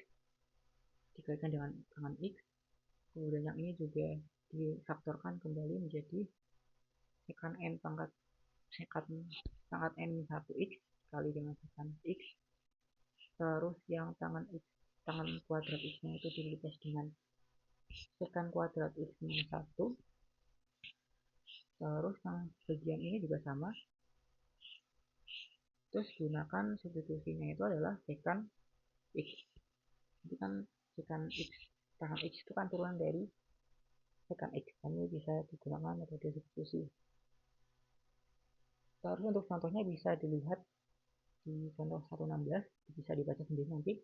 Speaker 1: dikalikan dengan tangan x. Kemudian yang ini juga difaktorkan kembali menjadi sekan n pangkat n min 1x dikali dengan sekan x. Terus yang tangan kuadrat x nya itu direplace dengan sekan kuadrat x minus 1. Terus yang bagian ini juga sama, Terus gunakan substitusinya itu adalah secant x. Itu kan secant x, tangan x itu kan turunan dari secant x. Ini bisa digunakan metode substitusi. Terus untuk contohnya bisa dilihat di contoh 116, bisa dibaca sendiri nanti.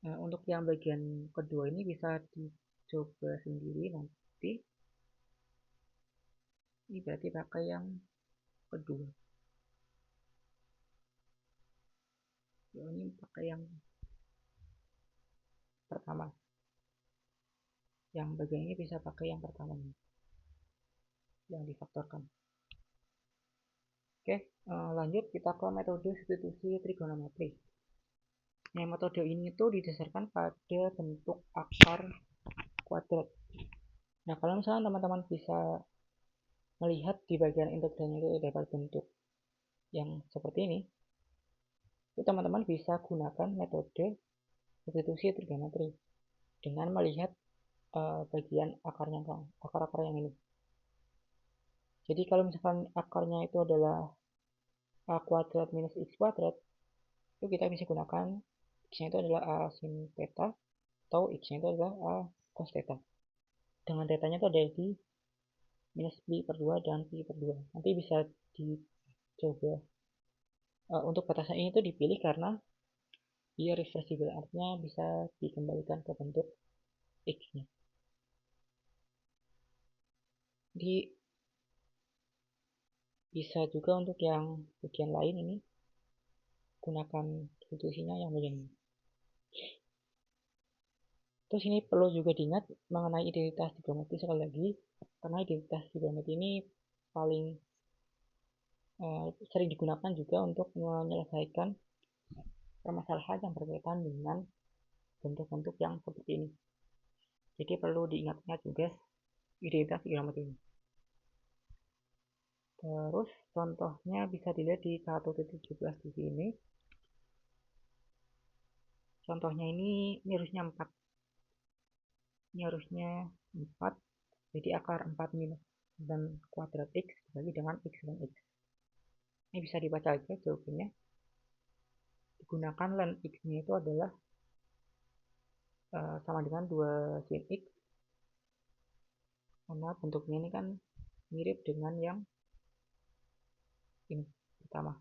Speaker 1: Nah, untuk yang bagian kedua ini bisa dicoba sendiri nanti. Ini berarti pakai yang kedua. Ini pakai yang pertama. Yang bagian ini bisa pakai yang pertama ini, yang difaktorkan. Oke, lanjut kita ke metode substitusi trigonometri. Nah, metode ini itu didasarkan pada bentuk akar kuadrat. Nah, kalau misalnya teman-teman bisa melihat di bagian integralnya itu dapat bentuk yang seperti ini, itu teman-teman bisa gunakan metode substitusi trigonometri dengan melihat bagian akarnya, akar-akar yang ini. Jadi kalau misalkan akarnya itu adalah a kuadrat minus x kuadrat, itu kita bisa gunakan x-nya itu adalah a sin theta atau x-nya itu adalah a cos theta. Dengan tetanya itu ada di minus pi per 2 dan pi per 2. Nanti bisa dicoba. Untuk batasan ini tuh dipilih karena dia reversible, artinya bisa dikembalikan ke bentuk x-nya. Jadi bisa juga untuk yang bagian lain ini gunakan substitusinya yang begini. Terus ini perlu juga diingat mengenai identitas trigonometri sekali lagi, karena identitas trigonometri ini paling sering digunakan juga untuk menyelesaikan permasalahan yang berkaitan dengan bentuk-bentuk yang seperti ini. Jadi perlu diingat-ingat juga identitas trigonometri ini. Terus contohnya bisa dilihat di 1.17 di sini. Contohnya ini harusnya 4. Ini harusnya 4. Jadi akar 4 minus dan kuadrat x dibagi dengan x dan x. Ini bisa dibaca aja jawabannya. Digunakan ln x-nya itu adalah sama dengan 2 sin x. Karena bentuknya ini kan mirip dengan yang ini pertama.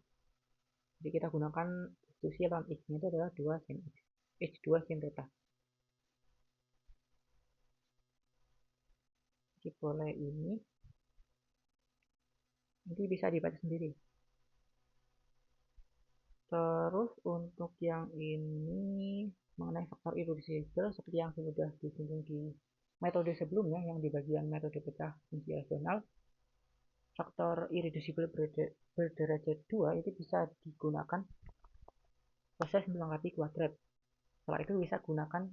Speaker 1: Jadi kita gunakan substitusi ln x-nya itu adalah 2 sin x. H2 sin theta. Jadi boleh ini nanti bisa dibaca sendiri. Terus untuk yang ini mengenai faktor irreducible seperti yang sudah disinggung di metode sebelumnya yang di bagian metode pecah fungsi rasional, faktor irreducible berderajat 2 itu bisa digunakan proses melengkapi kuadrat. Setelah itu bisa gunakan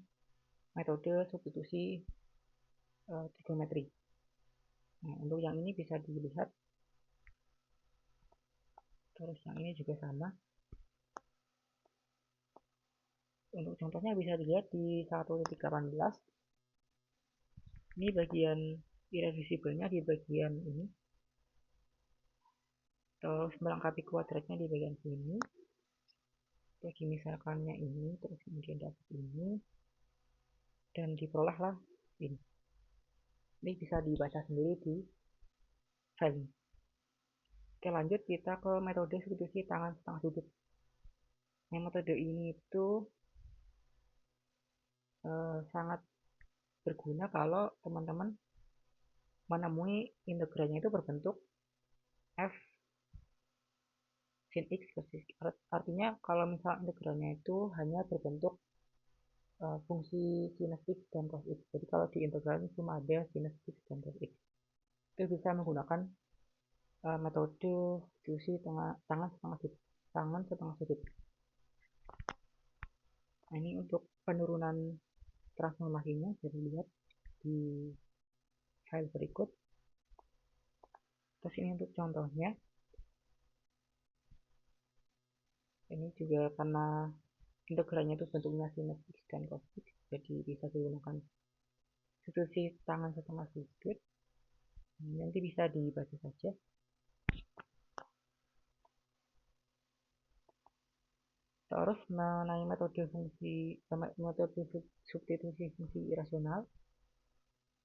Speaker 1: metode substitusi trigonometri. Nah, untuk yang ini bisa dilihat. Terus yang ini juga sama. Untuk contohnya bisa dilihat di 1.18. Ini bagian irreducible-nya di bagian ini. Terus melengkapi kuadratnya di bagian sini. Terus misalkannya ini, terus kemudian dapat ini. Dan diperolehlah ini. Ini bisa dibaca sendiri di file ini. Oke, lanjut kita ke metode substitusi tangan setengah sudut. Nah, metode ini itu sangat berguna kalau teman-teman menemui integralnya itu berbentuk f sin x cos x. Artinya kalau misalnya integralnya itu hanya berbentuk fungsi sinus x dan cos x. Jadi kalau di integral ini cuma ada sinus x dan cos x. Itu bisa menggunakan metode substitusi tangan setengah sudut. Nah, ini untuk penurunan transformasinya bisa dilihat di file berikut. Terus ini untuk contohnya. Ini juga karena integralnya itu bentuknya sinus x dan cos x, jadi bisa digunakan substitusi tangan setengah sudut. Nanti bisa dibaca saja. harus mengenai metode substitusi fungsi irasional.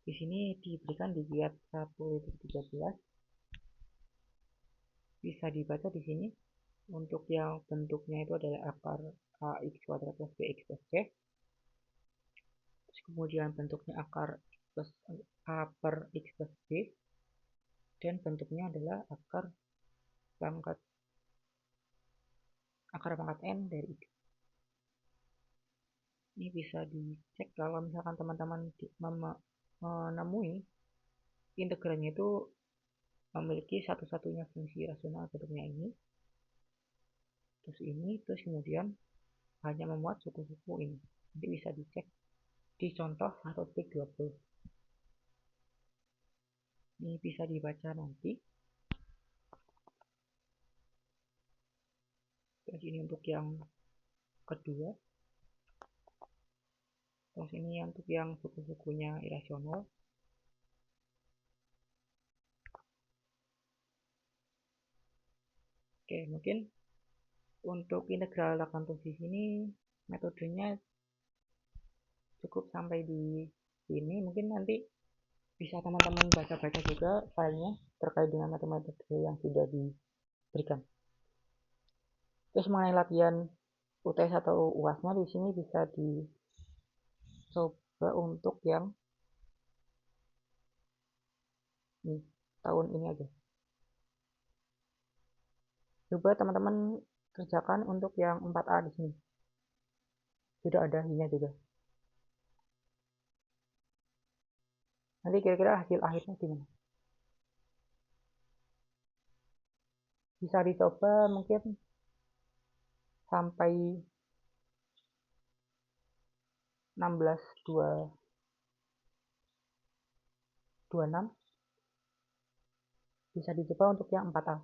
Speaker 1: Di sini diberikan di giat 1.13. Bisa dibaca di sini untuk yang bentuknya itu adalah akar ax kuadrat plus bx plus c. Terus kemudian bentuknya akar plus a per x plus b, dan bentuknya adalah akar pangkat n dari x. Ini bisa dicek kalau misalkan teman-teman menemui integralnya itu memiliki satu-satunya fungsi rasional bentuknya ini, terus kemudian hanya memuat suku-suku ini. Nanti bisa dicek di contoh 1.20. Ini bisa dibaca nanti. Terus ini untuk yang kedua. Terus ini untuk yang suku-sukunya irasional. Oke, mungkin untuk integral Laplace di sini metodenya cukup sampai di sini. Mungkin nanti bisa teman-teman baca-baca juga filenya terkait dengan matematika yang sudah diberikan. Terus mengenai latihan UTS atau UASnya di sini bisa dicoba untuk yang tahun ini aja. Coba teman-teman kerjakan untuk yang 4A di sini. Sudah ada I-nya juga. Nanti kira-kira hasil akhirnya gimana? Bisa dicoba mungkin sampai 16.226. Bisa dicoba untuk yang 4A.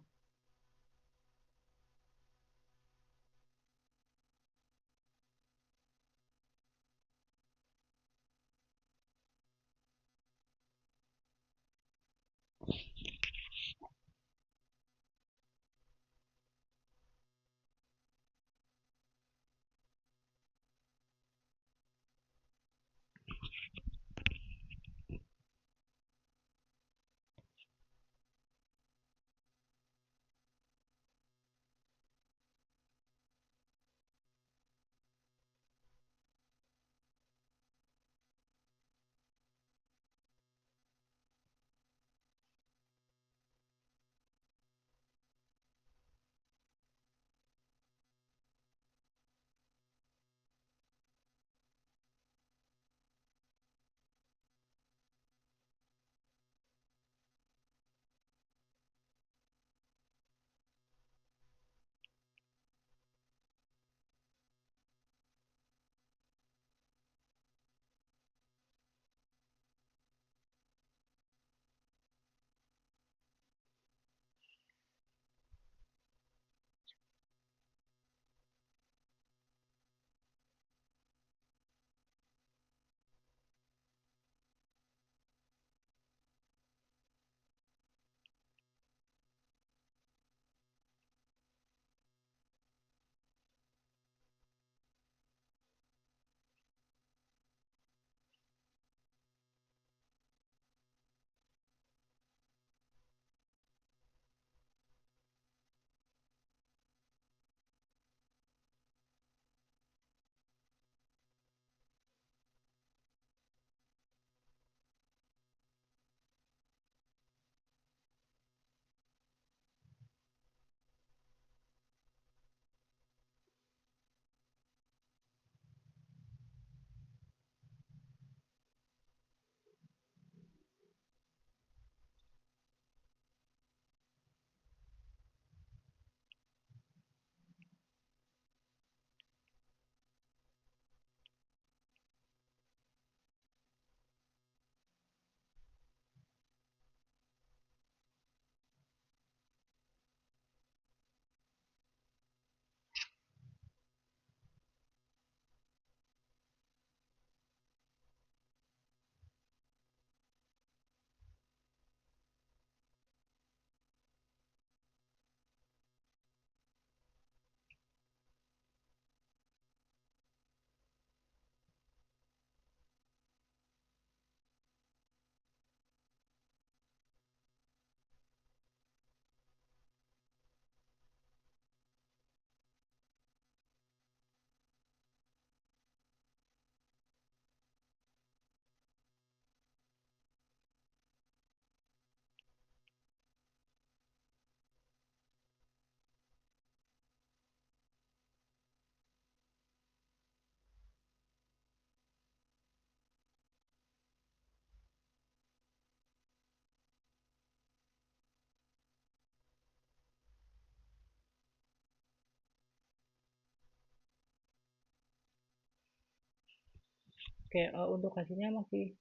Speaker 1: Oke, untuk hasilnya masih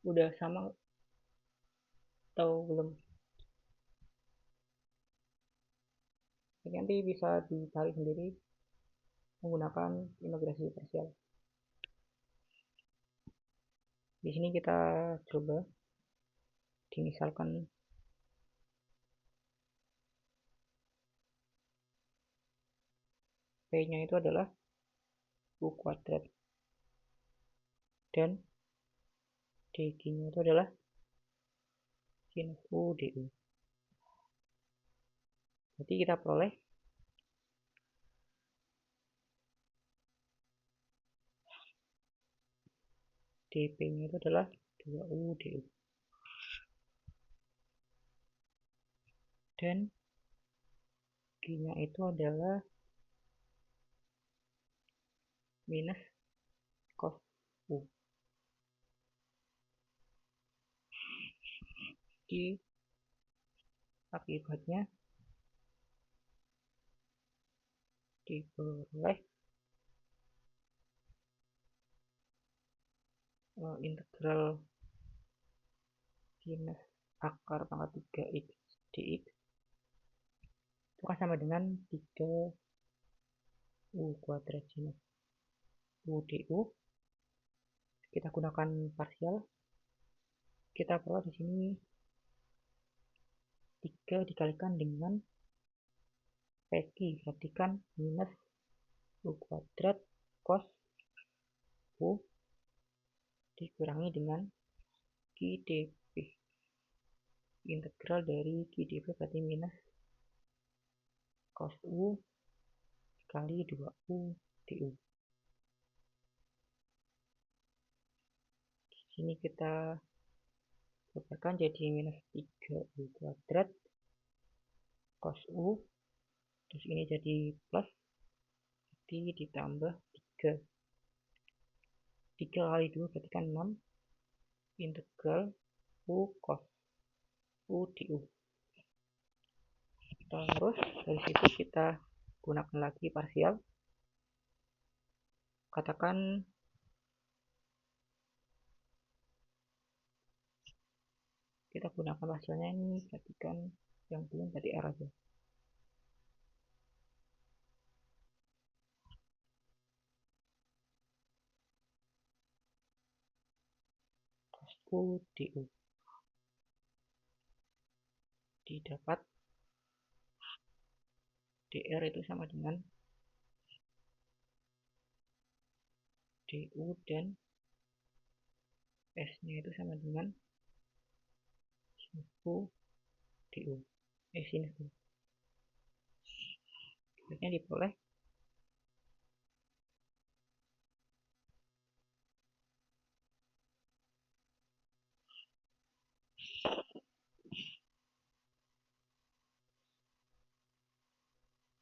Speaker 1: udah sama atau belum? Nanti bisa dicari sendiri menggunakan integrasi parsial. Di sini kita coba dimisalkan P-nya itu adalah U kuadrat dan DG-nya itu adalah sinus U DU. Jadi kita peroleh dP-nya itu adalah 2U DU. Dan G-nya itu adalah minus cos U. Di akibatnya diperoleh integral sinus akar pangkat 3x dx itu kan sama dengan 3U kuadrat sinus U du. Kita gunakan parsial. Kita peroleh di sini 3 dikalikan dengan PQ, berarti kan minus U kuadrat cos U dikurangi dengan QdP. Integral dari QdP berarti minus cos U dikali 2U du. Di sini kita buatkan jadi minus 3U kuadrat cos U, terus ini jadi plus, jadi ditambah 3 kali 2 berarti kan 6 integral U cos U du. Terus dari situ kita gunakan lagi parsial. Katakan kita gunakan parsialnya ini, perhatikan yang belum tadi R aja. Cos U du didapat dr itu sama dengan du dan s nya itu sama dengan sinus U du sinus U. Akhirnya diperoleh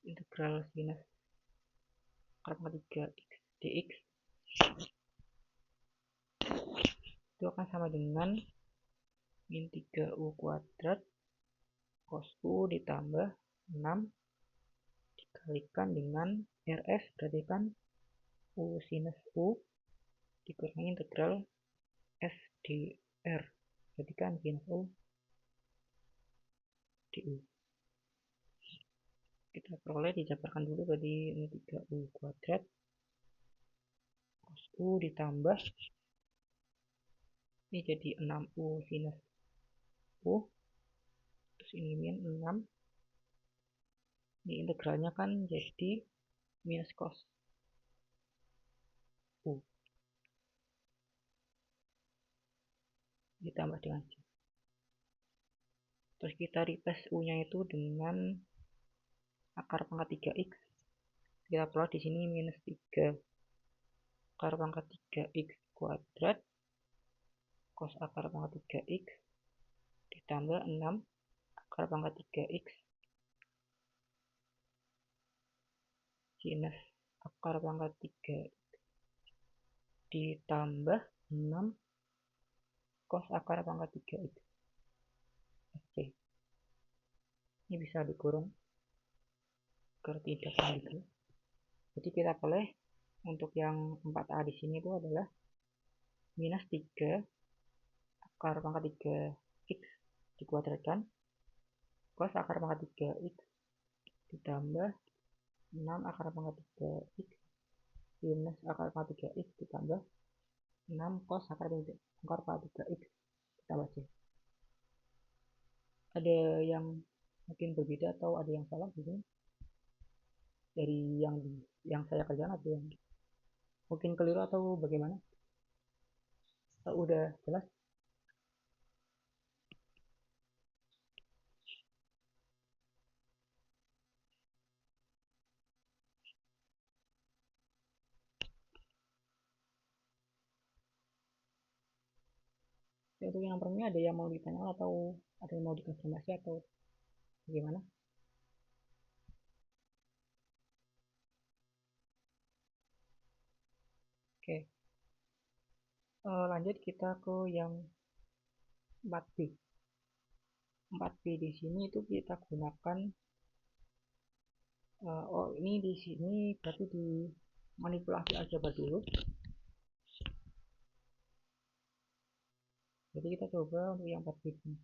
Speaker 1: integral sinus akar pangkat 3x dx itu akan sama dengan min 3U kuadrat cos U ditambah 6 dikalikan dengan rs, berarti kan U sinus U dikurangi integral s dr, berarti kan sinus U du. Kita peroleh dijabarkan dulu, berarti ini 3U kuadrat cos U ditambah ini jadi 6U sinus U, terus ini min 6, ini integralnya kan jadi minus cos U ditambah dengan C. Terus kita replace U nya itu dengan akar pangkat 3x. Kita peroleh di sini minus 3 akar pangkat 3x kuadrat cos akar pangkat 3x ditambah 6 akar pangkat 3x sinus akar pangkat 3x ditambah 6 cos akar pangkat 3x. Oke. Ini bisa dikurung agar tidak ambigu. Jadi kita peroleh untuk yang 4A di sini itu adalah minus 3 akar pangkat 3 X dikuadratkan cos akar pangkat 3 X ditambah 6 akar pangkat 3 X minus akar pangkat 3 X ditambah 6 cos akar pangkat 3 X ditambah C. Ada yang mungkin berbeda atau ada yang salah di sini dari yang saya kerjakan, atau yang mungkin keliru atau bagaimana? Udah jelas? Untuk yang pertama ada yang mau ditanyakan atau ada yang mau dikonfirmasi atau bagaimana? Oke, lanjut kita ke yang 4B. 4B di sini itu kita gunakan ini di sini berarti di manipulasi aljabar dulu. Jadi kita coba untuk yang 4B ini.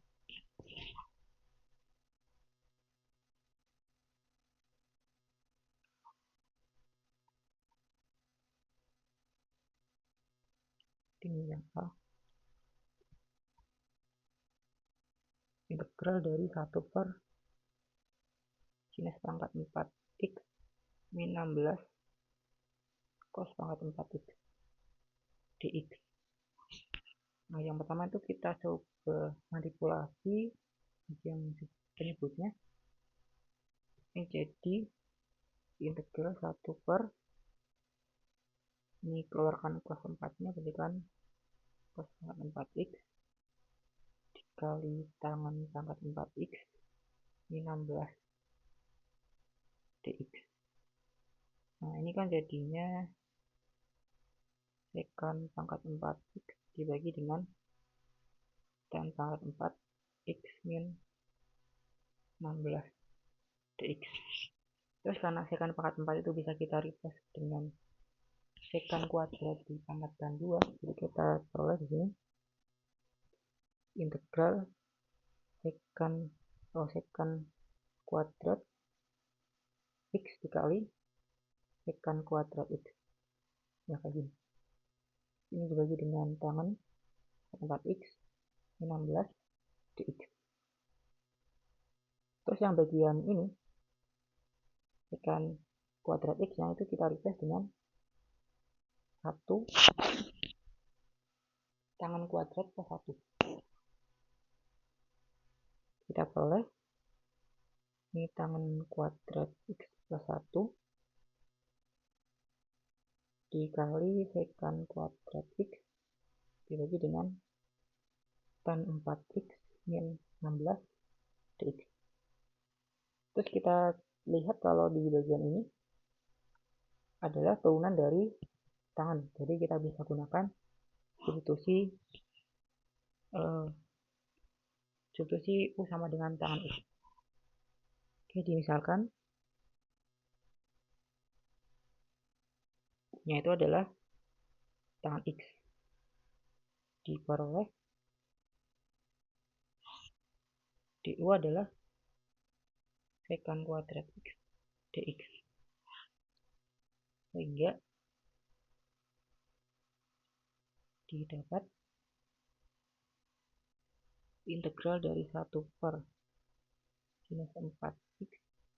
Speaker 1: Ini yang A. Integral dari 1 per sinus pangkat 4 X min 16 cos pangkat 4 X dx. Nah, yang pertama itu kita coba manipulasi yang penyebutnya ini jadi integral 1 per ini keluarkan cos 4 nya berikan cos pangkat 4 X dikali tangan pangkat 4 X min 16 dx. Nah, ini kan jadinya sekan pangkat 4 X dibagi dengan tan pangkat 4 X min 16 dx. Terus karena sekan pangkat 4 itu bisa kita replace dengan sekan kuadrat di pangkat 2, jadi kita peroleh di sini integral sekan kuadrat X dikali sekan kuadrat X. Ya, kayak gini. Ini dibagi dengan tangan 4x 16 dx. Terus yang bagian ini sekan kuadrat X yang itu kita replace dengan 1 tangan kuadrat plus 1. Kita peroleh ini tangan kuadrat X plus 1 dikali sekan kuadrat X dibagi dengan tan 4x min 16 dx. Terus kita lihat kalau di bagian ini adalah turunan dari tangan, jadi kita bisa gunakan substitusi U sama dengan tangan X. Oke, dimisalkan nya itu adalah tangan X, diperoleh du adalah sekan kuadrat X dx, sehingga didapat integral dari 1 per sinus 4x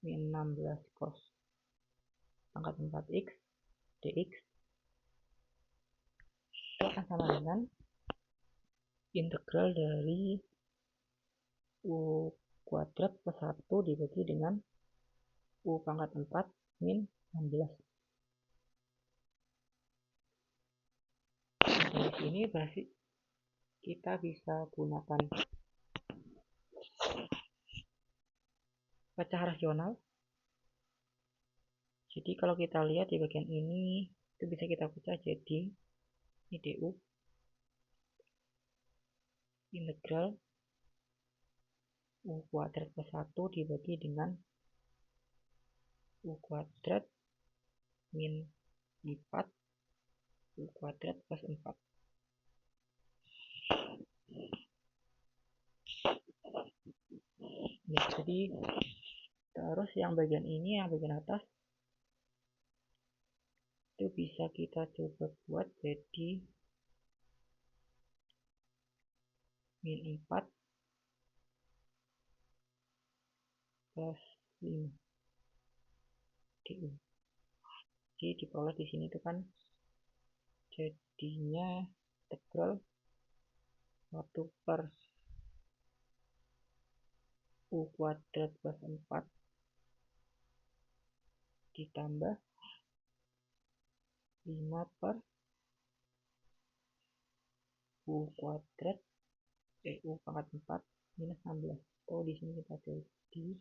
Speaker 1: min 16 cos pangkat 4x dx itu akan sama dengan integral dari U kuadrat plus 1 dibagi dengan U pangkat 4 min 16. Dari sini berarti kita bisa gunakan pecah rasional. Jadi kalau kita lihat di bagian ini itu bisa kita pecah jadi ini du integral U kuadrat plus 1 dibagi dengan U kuadrat min 4 U kuadrat plus 4. Jadi terus yang bagian ini, yang bagian atas itu bisa kita coba buat jadi min 4 plus 5 du. Jadi diperoleh di sini itu kan jadinya integral 1 per u kuadrat plus 4 ditambah 5 per u kuadrat u pangkat 4 minus 16. Oh, di sini kita jadi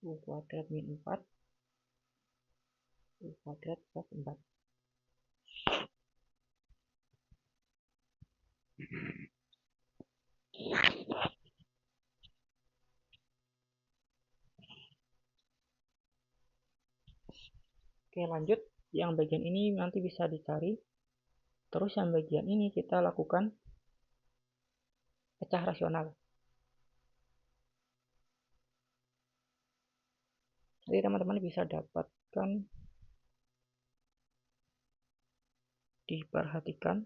Speaker 1: u kuadrat min 4 u kuadrat plus 4. Oke, lanjut. Yang bagian ini nanti bisa dicari. Terus yang bagian ini kita lakukan pecah rasional. Jadi teman-teman bisa dapatkan, diperhatikan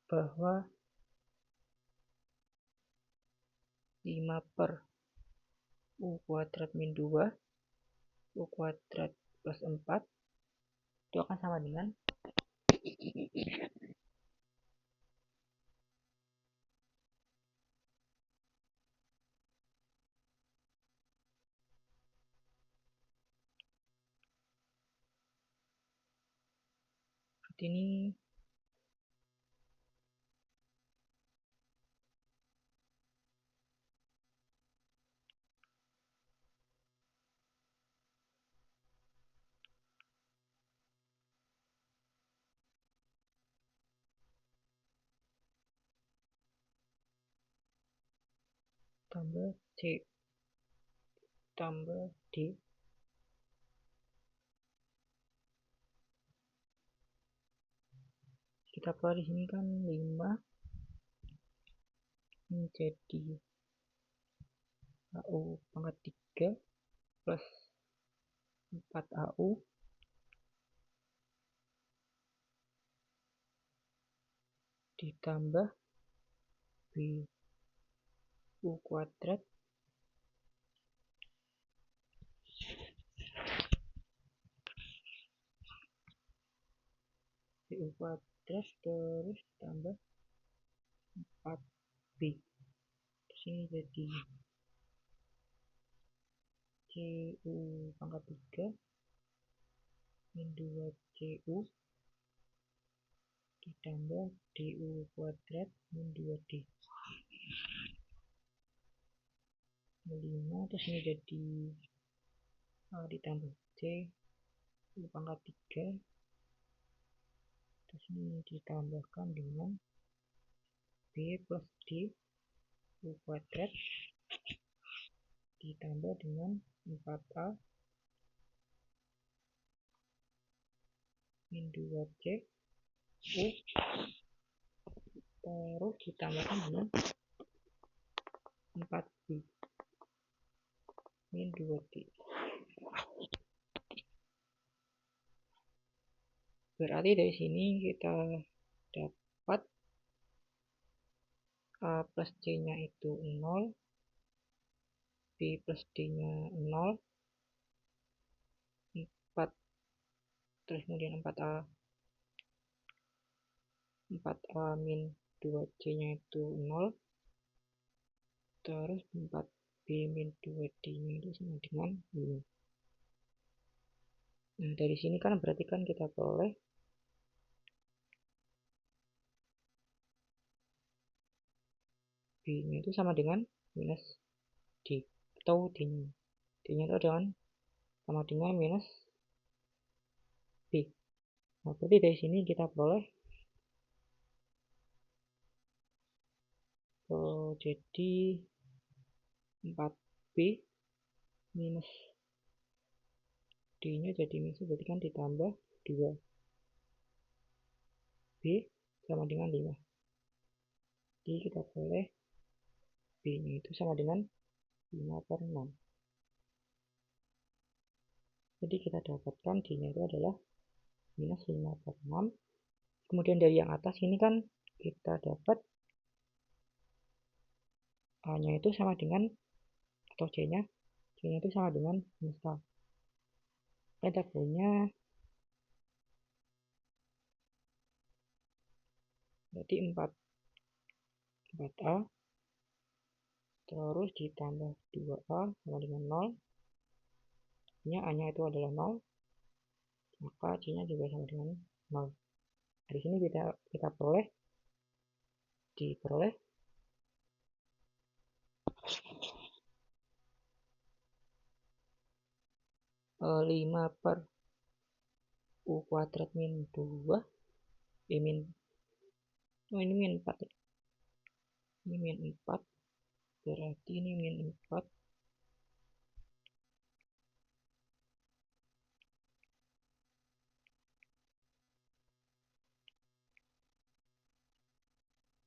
Speaker 1: bahwa 5 per u kuadrat min 2 u kuadrat plus 4 itu akan sama dengan ini tambah C tambah D. Kita keluar di sini kan 5 menjadi AU pangkat 3 plus 4 AU ditambah B U kuadrat BU kuadrat terus tambah 4B. Terus ini jadi CU pangkat 3 min 2CU ditambah DU kuadrat min 2D. 5 terus ini jadi ditambah C U pangkat 3 terus ini ditambahkan dengan B plus D U kuadrat ditambah dengan 4A min 2C U terus ditambahkan dengan 4B min 2D. Berarti dari sini kita dapat A plus C nya itu 0, B plus D nya 0, 4 terus kemudian 4A min 2C nya itu 0, terus 4B min 2D nya itu sama dengan 2. Nah, dari sini kan berarti kan kita peroleh B nya itu sama dengan minus D atau D nya itu dengan sama dengan minus B. Nah, berarti dari sini kita peroleh jadi 4B minus D nya jadi minus, berarti kan ditambah 2B sama dengan 5. Jadi kita boleh B-nya itu sama dengan 5/6. Jadi kita dapatkan D-nya itu adalah minus 5/6. Kemudian dari yang atas ini kan kita dapat A-nya itu sama dengan, atau C-nya itu sama dengan minus A. Kita punya berarti 4A terus ditambah 2A sama dengan 0. A-nya itu adalah 0, maka C-nya juga sama dengan 0. Dari sini kita diperoleh 5 per U kuadrat min 2 ini min 4 ya. Ini min 4, berarti ini min 4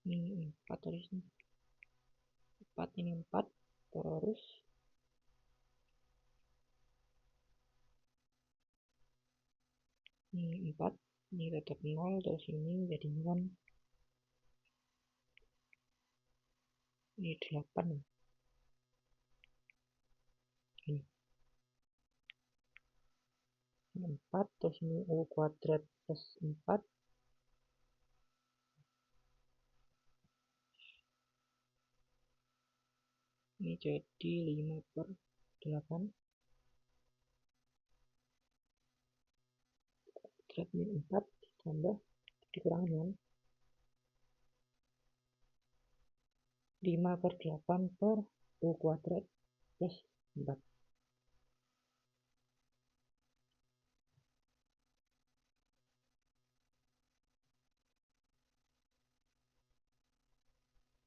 Speaker 1: ini 4 tulisnya 4, ini 4, terus ini 4, ini tetap 0, terus ini jadi 9, ini 8 ini 4, terus ini U kuadrat plus 4, ini jadi 5/8 kuadrat min 4 ditambah dikurangi dengan 5/8 per U kuadrat plus 4.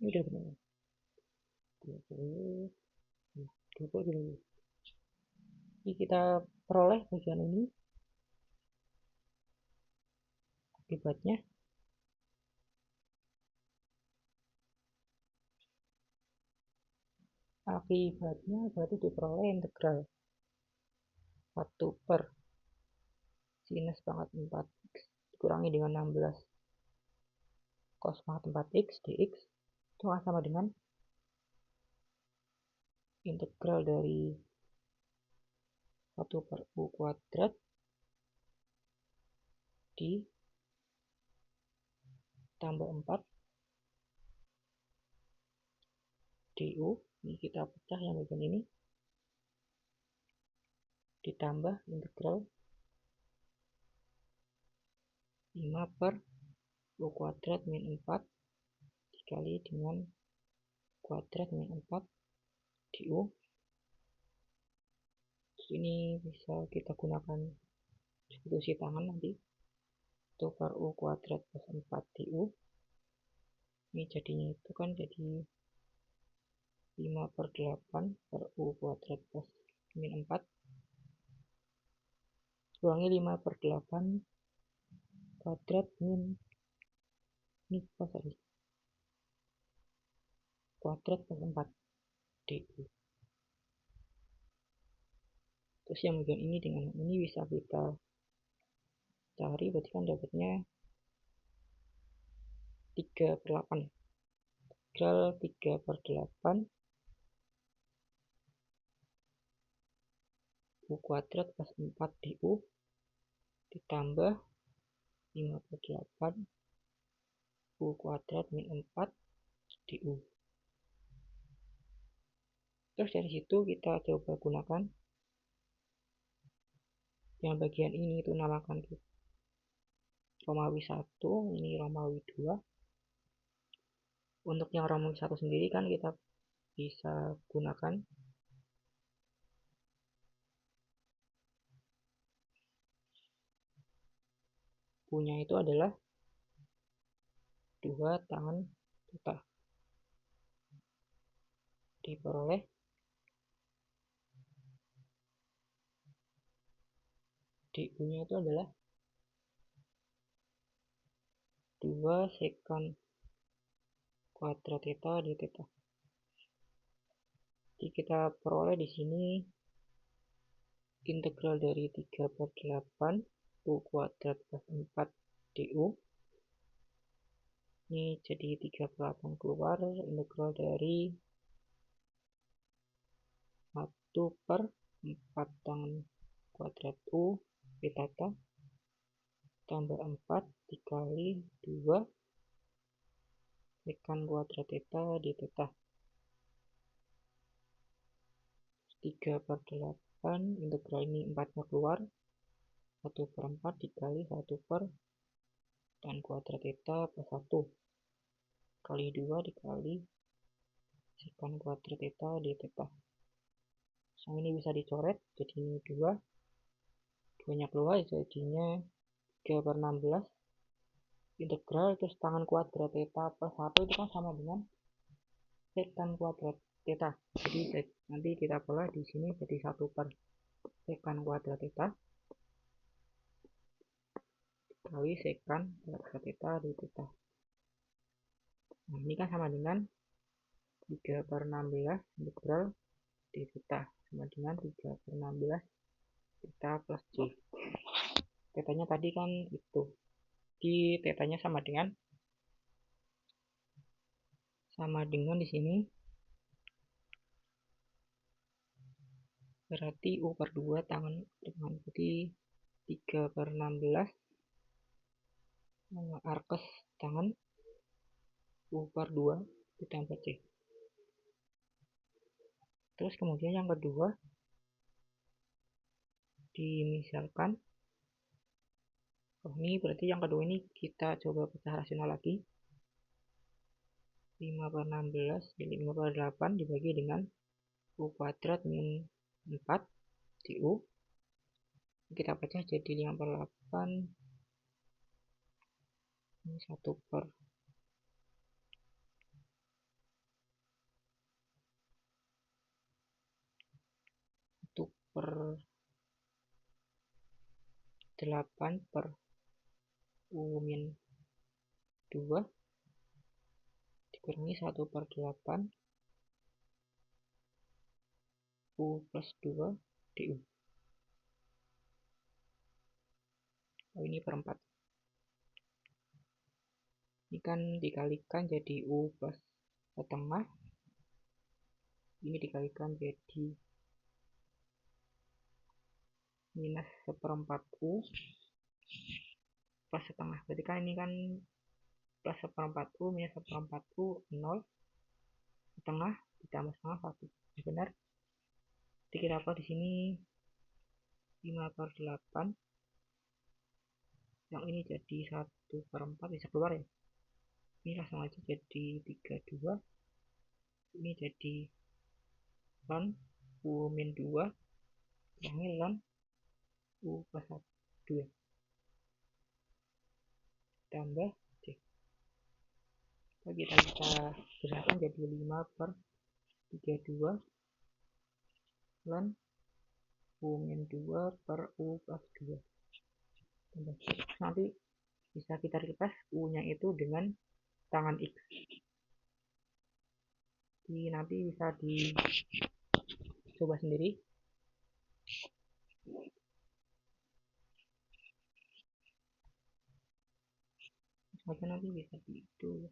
Speaker 1: Ini udah benar 20. Jadi kita peroleh bagian ini akibatnya berarti diperoleh integral 1 per sinus pangkat 4x dikurangi dengan 16 cos pangkat 4x dx itu sama dengan integral dari 1 per U kuadrat ditambah 4 du. Ini kita pecah yang bagian ini, ditambah integral 5 per U kuadrat min 4 dikali dengan kuadrat min 4 du. Ini bisa kita gunakan substitusi tangan nanti. 1 per U kuadrat plus 4 du. Ini jadinya itu kan jadi 5/8 per U kuadrat plus min 4 kurangi 5/8 kuadrat min ini kuadrat plus 4 du. Terus yang bagian ini dengan ini bisa kita cari, berarti kan dapatnya 3/8 integral 3/8 U kuadrat plus 4 du ditambah 5/8 U kuadrat min 4 du. Terus dari situ kita coba gunakan yang bagian ini, itu namakan Romawi 1, ini Romawi 2. Untuk yang Romawi 1 sendiri kan kita bisa gunakan punya itu adalah 2 tangan theta, diperoleh du nya itu adalah 2 2 sekant kuadrat theta d theta. Jadi kita peroleh di sini integral dari 3/8 u kuadrat plus 4 du. Ini jadi 3/8 keluar, integral dari 1/4 tangan kuadrat u d theta tambah 4 dikali 2 sekant kuadrat theta d theta. 3/8 integral ini 4-nya keluar, 1/4 dikali 1/tan kuadrat theta plus 1 kali 2 dikali sekant kuadrat theta d theta. Yang ini bisa dicoret, jadi ini 2 nya keluar, jadinya 3/16 integral terus tangan kuadrat theta plus 1 itu kan sama dengan sekant kuadrat theta. Jadi nanti kita pola di sini jadi 1/sekant kuadrat theta kali sekant kuadrat theta d theta. Nah, ini kan sama dengan 3/16 integral d theta sama dengan 3/16 theta plus c. Tetanya tadi kan itu. Di tetanya sama dengan di sini berarti u/2 tangan jadi 3/16 arkes tangan u/2 ditambah c. Terus kemudian yang kedua dimisalkan. Ini berarti yang kedua ini kita coba pecah rasional lagi. 5/16 jadi 5/8 dibagi dengan u kuadrat min 4 du. Kita pecah jadi 5/8 ini 1/8 per u min 2 dikurangi 1/8 u plus 2 du. Ini per 4. Ini kan dikalikan jadi u plus setengah. Ini dikalikan jadi minus 1/4 u plus setengah. Berarti kan ini kan plus 1/4 u minus 1/4 u 0 setengah ditambah setengah 1. Benar. Jadi kita di sini 5/8. Yang ini jadi 1/4 bisa keluar ya. Ini langsung aja jadi 32. Ini jadi ln u min 2 kurangi ln u plus 2 tambah c. Kita besarkan jadi 5/32 ln u min 2 per u plus 2 tambah c. Nanti bisa kita replace u nya itu dengan tangan x. Jadi nanti bisa dicoba sendiri. Maka nanti bisa itu.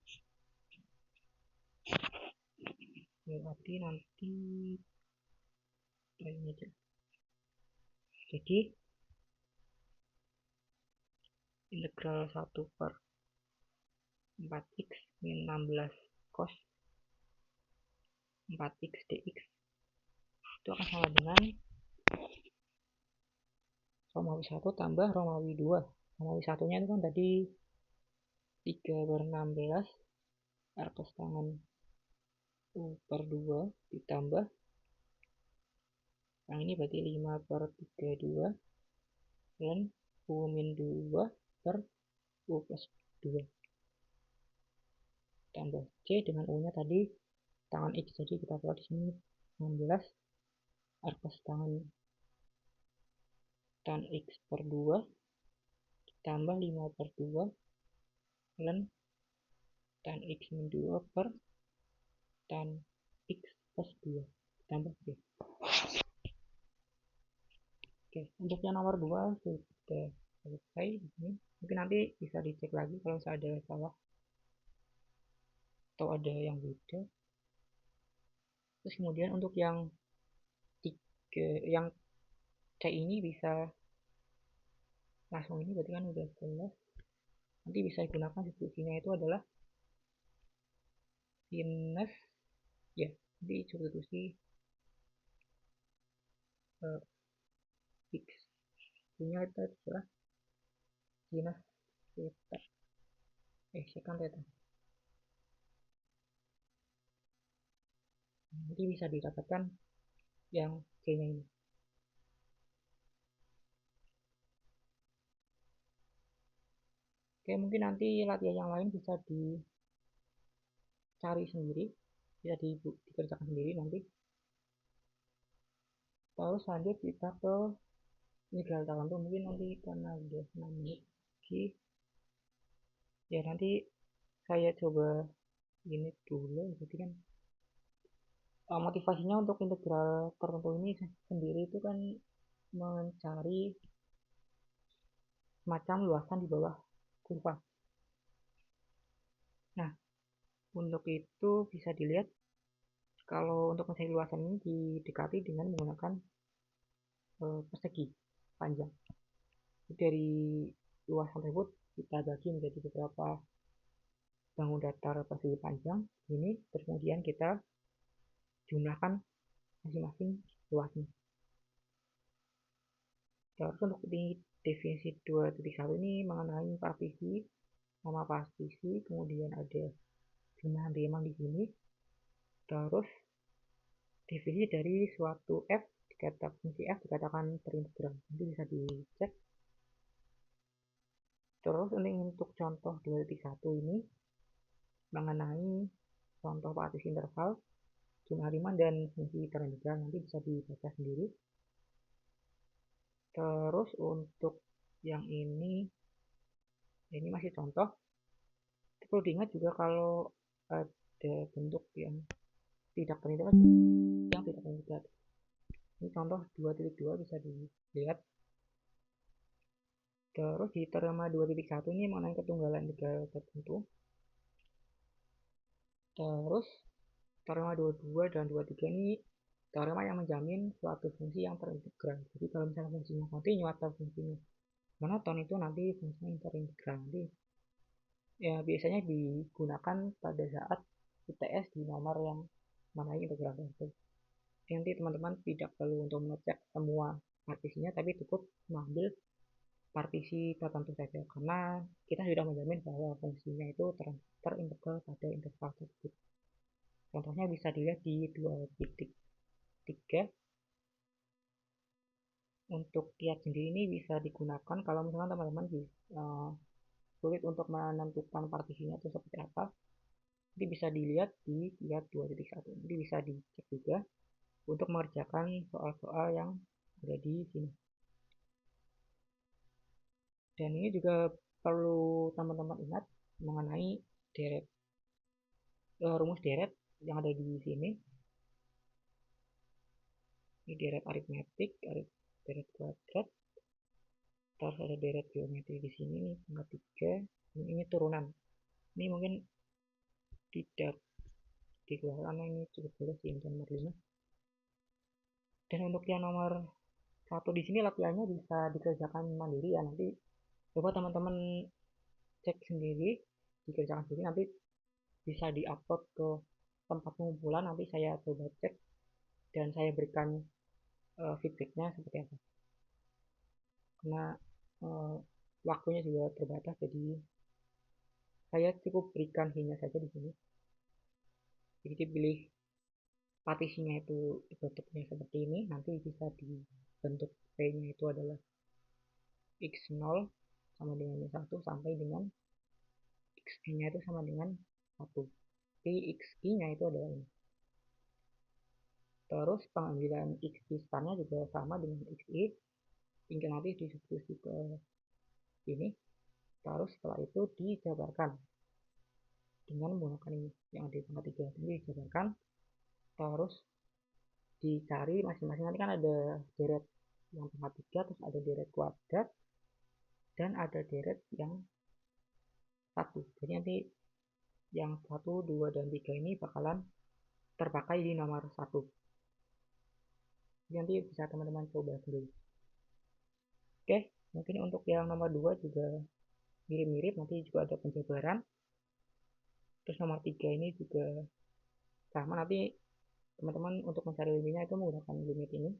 Speaker 1: Berarti nanti ini aja. Jadi integral 1/4x min 16 cos 4x dx itu akan sama dengan Romawi 1 tambah Romawi 2. Romawi 1 nya itu kan tadi 3/16 arkes tangan u/2 ditambah yang ini berarti 5/32 ln u min 2 per u plus 2 tambah c dengan u nya tadi tangan x. Jadi kita buat di sini 16 arkes tangan tan x per 2 ditambah 5/2 ln tan x min 2 per tan x plus 2 tambah b. Oke, untuk yang nomor 2 sudah selesai ini. Mungkin nanti bisa dicek lagi kalau ada salah atau ada yang beda. Terus kemudian untuk yang yang C ini bisa langsung, ini berarti kan udah jelas. Nanti bisa digunakan substitusinya itu adalah sinus, ya, nanti substitusi x punya itu adalah sinus theta, secant theta. Nanti bisa didapatkan yang C nya ini. Oke, mungkin nanti latihan yang lain bisa dicari sendiri, bisa dikerjakan sendiri nanti. Terus lanjut kita ke integral tertentu. Mungkin nanti karena udah 6 menit lagi, ya nanti saya coba ini dulu. Jadi kan motivasinya untuk integral tertentu ini sendiri itu kan mencari semacam luasan di bawah kurva. Nah, untuk itu bisa dilihat kalau untuk mencari luasan ini didekati dengan menggunakan persegi panjang. Dari luasan tersebut kita bagi menjadi beberapa bangun datar persegi panjang ini, terus kemudian kita jumlahkan masing-masing luasnya. Terus untuk di definisi 2.1 ini mengenai partisi, nama partisi, kemudian ada jumlah harian di sini. Terus definisi dari suatu f fungsi f dikatakan terintegral. Nanti bisa dicek. Terus untuk contoh 2.1 ini mengenai contoh partisi interval, jumlah harian dan fungsi terintegral, nanti bisa dibaca sendiri. Terus untuk yang ini masih contoh. Perlu diingat juga kalau ada bentuk yang tidak terintegral, ini contoh 2.2 bisa dilihat. Terus di teorema 2.1 ini mengenai ketunggalan integral tertentu. Terus teorema 22 dan 23 ini teorema yang menjamin suatu fungsi yang terintegral. Jadi kalau misalnya fungsinya kontinu atau fungsinya monoton, itu nanti fungsinya terintegral. Nanti ya biasanya digunakan pada saat UTS di nomor yang mengenai integral itu. Nanti teman-teman tidak perlu untuk mengecek semua partisinya, tapi cukup mengambil partisi tertentu saja, karena kita sudah menjamin bahwa fungsinya itu terintegral pada interval tersebut. Contohnya bisa dilihat di 2.3. Untuk kiat sendiri ini bisa digunakan kalau misalnya teman-teman sulit untuk menentukan partisinya itu seperti apa. Jadi bisa dilihat di kiat 2.1. Jadi bisa dicek juga untuk mengerjakan soal-soal yang ada di sini. Dan ini juga perlu teman-teman ingat mengenai rumus deret yang ada di sini. Ini deret aritmetik, deret kuadrat, terus ada deret geometri di sini nih, pangkat 3. Ini turunan. Ini mungkin tidak dikeluarkan karena ini cukup jelas di nomor 5. Dan untuk yang nomor 1 di sini latihannya bisa dikerjakan mandiri ya. Nanti coba teman-teman cek sendiri, dikerjakan sendiri, nanti bisa diupload ke tempat pengumpulan. Nanti saya coba cek dan saya berikan feedbacknya seperti apa. Karena waktunya juga terbatas, jadi saya cukup berikan hanya saja di sini. Jadi dipilih partisinya itu bentuknya seperti ini, nanti bisa dibentuk P-nya itu adalah x0 sama dengan 1 sampai dengan x-nya itu sama dengan 1. X-nya itu adalah ini. Terus pengambilan x startnya juga sama dengan xi, tinggal nanti disubstitusi ke ini. Terus setelah itu dijabarkan dengan menggunakan ini yang di pangkat 3. Jadi dijabarkan, terus dicari masing-masing. Nanti kan ada deret yang pangkat 3, terus ada deret kuadrat, dan ada deret yang 1. Jadi nanti yang 1, 2, dan 3 ini bakalan terpakai di nomor 1. Jadi nanti bisa teman-teman coba sendiri. Oke, mungkin untuk yang nomor 2 juga mirip-mirip, nanti juga ada penjabaran. Terus nomor 3 ini juga sama, nanti teman-teman untuk mencari limitnya itu menggunakan limit ini.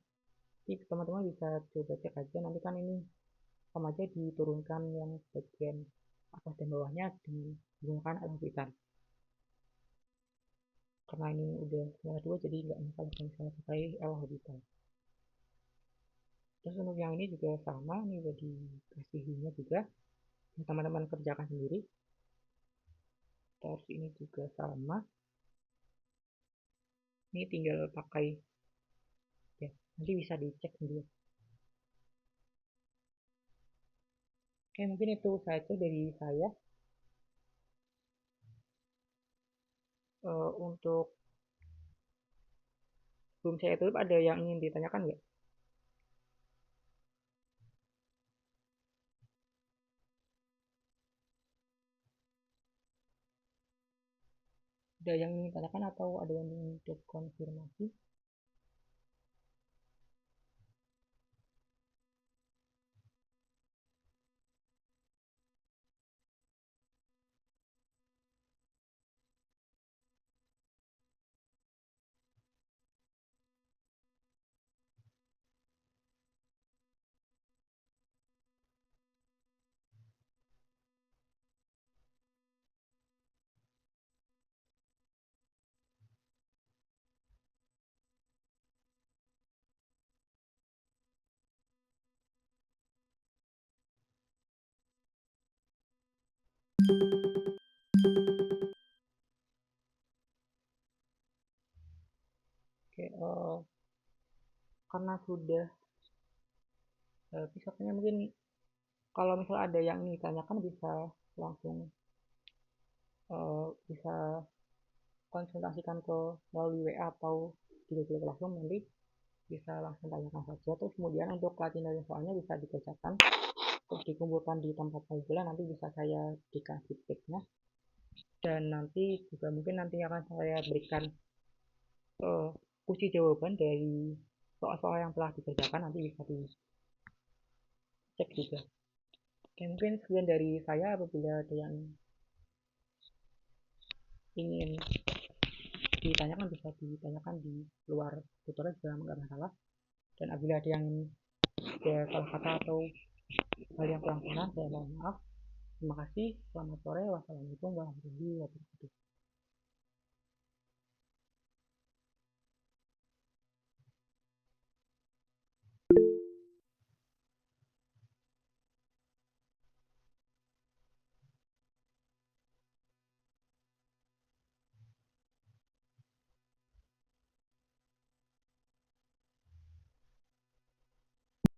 Speaker 1: Jadi teman-teman bisa coba cek aja, nanti kan ini sama aja diturunkan yang bagian atas dan bawahnya dengan menggunakan alfabetan. Karena ini udah nomor 2 jadi nggak masalah kalau misalnya pakai alfabetan. Terus untuk yang ini juga sama, ini udah dikasih linknya juga, teman-teman kerjakan sendiri. Terus ini juga sama, ini tinggal pakai ya, nanti bisa dicek sendiri. Oke, mungkin itu saja dari saya. Untuk sebelum saya tutup, ada yang ingin ditanyakan nggak? Ada yang ingin ditanyakan atau ada yang ingin untuk konfirmasi? Oke, karena sudah episodenya, mungkin kalau misal ada yang ingin ditanyakan bisa langsung bisa konsultasikan ke melalui WA atau di Google Classroom, nanti bisa langsung tanyakan saja. Terus kemudian untuk pelatihan dari soalnya bisa dikerjakan terus dikumpulkan di tempat pengumpulan, nanti bisa saya berikan feedbacknya, dan nanti juga mungkin nanti akan saya berikan kunci jawaban dari soal-soal yang telah dikerjakan, nanti bisa dicek juga. Oke, mungkin sekian dari saya. Apabila ada yang ingin ditanyakan bisa ditanyakan di luar tutorial juga nggak masalah, dan apabila ada yang ada salah kata atau hal yang kurang paham saya mohon maaf. Terima kasih, selamat sore, wassalamualaikum warahmatullahi wabarakatuh.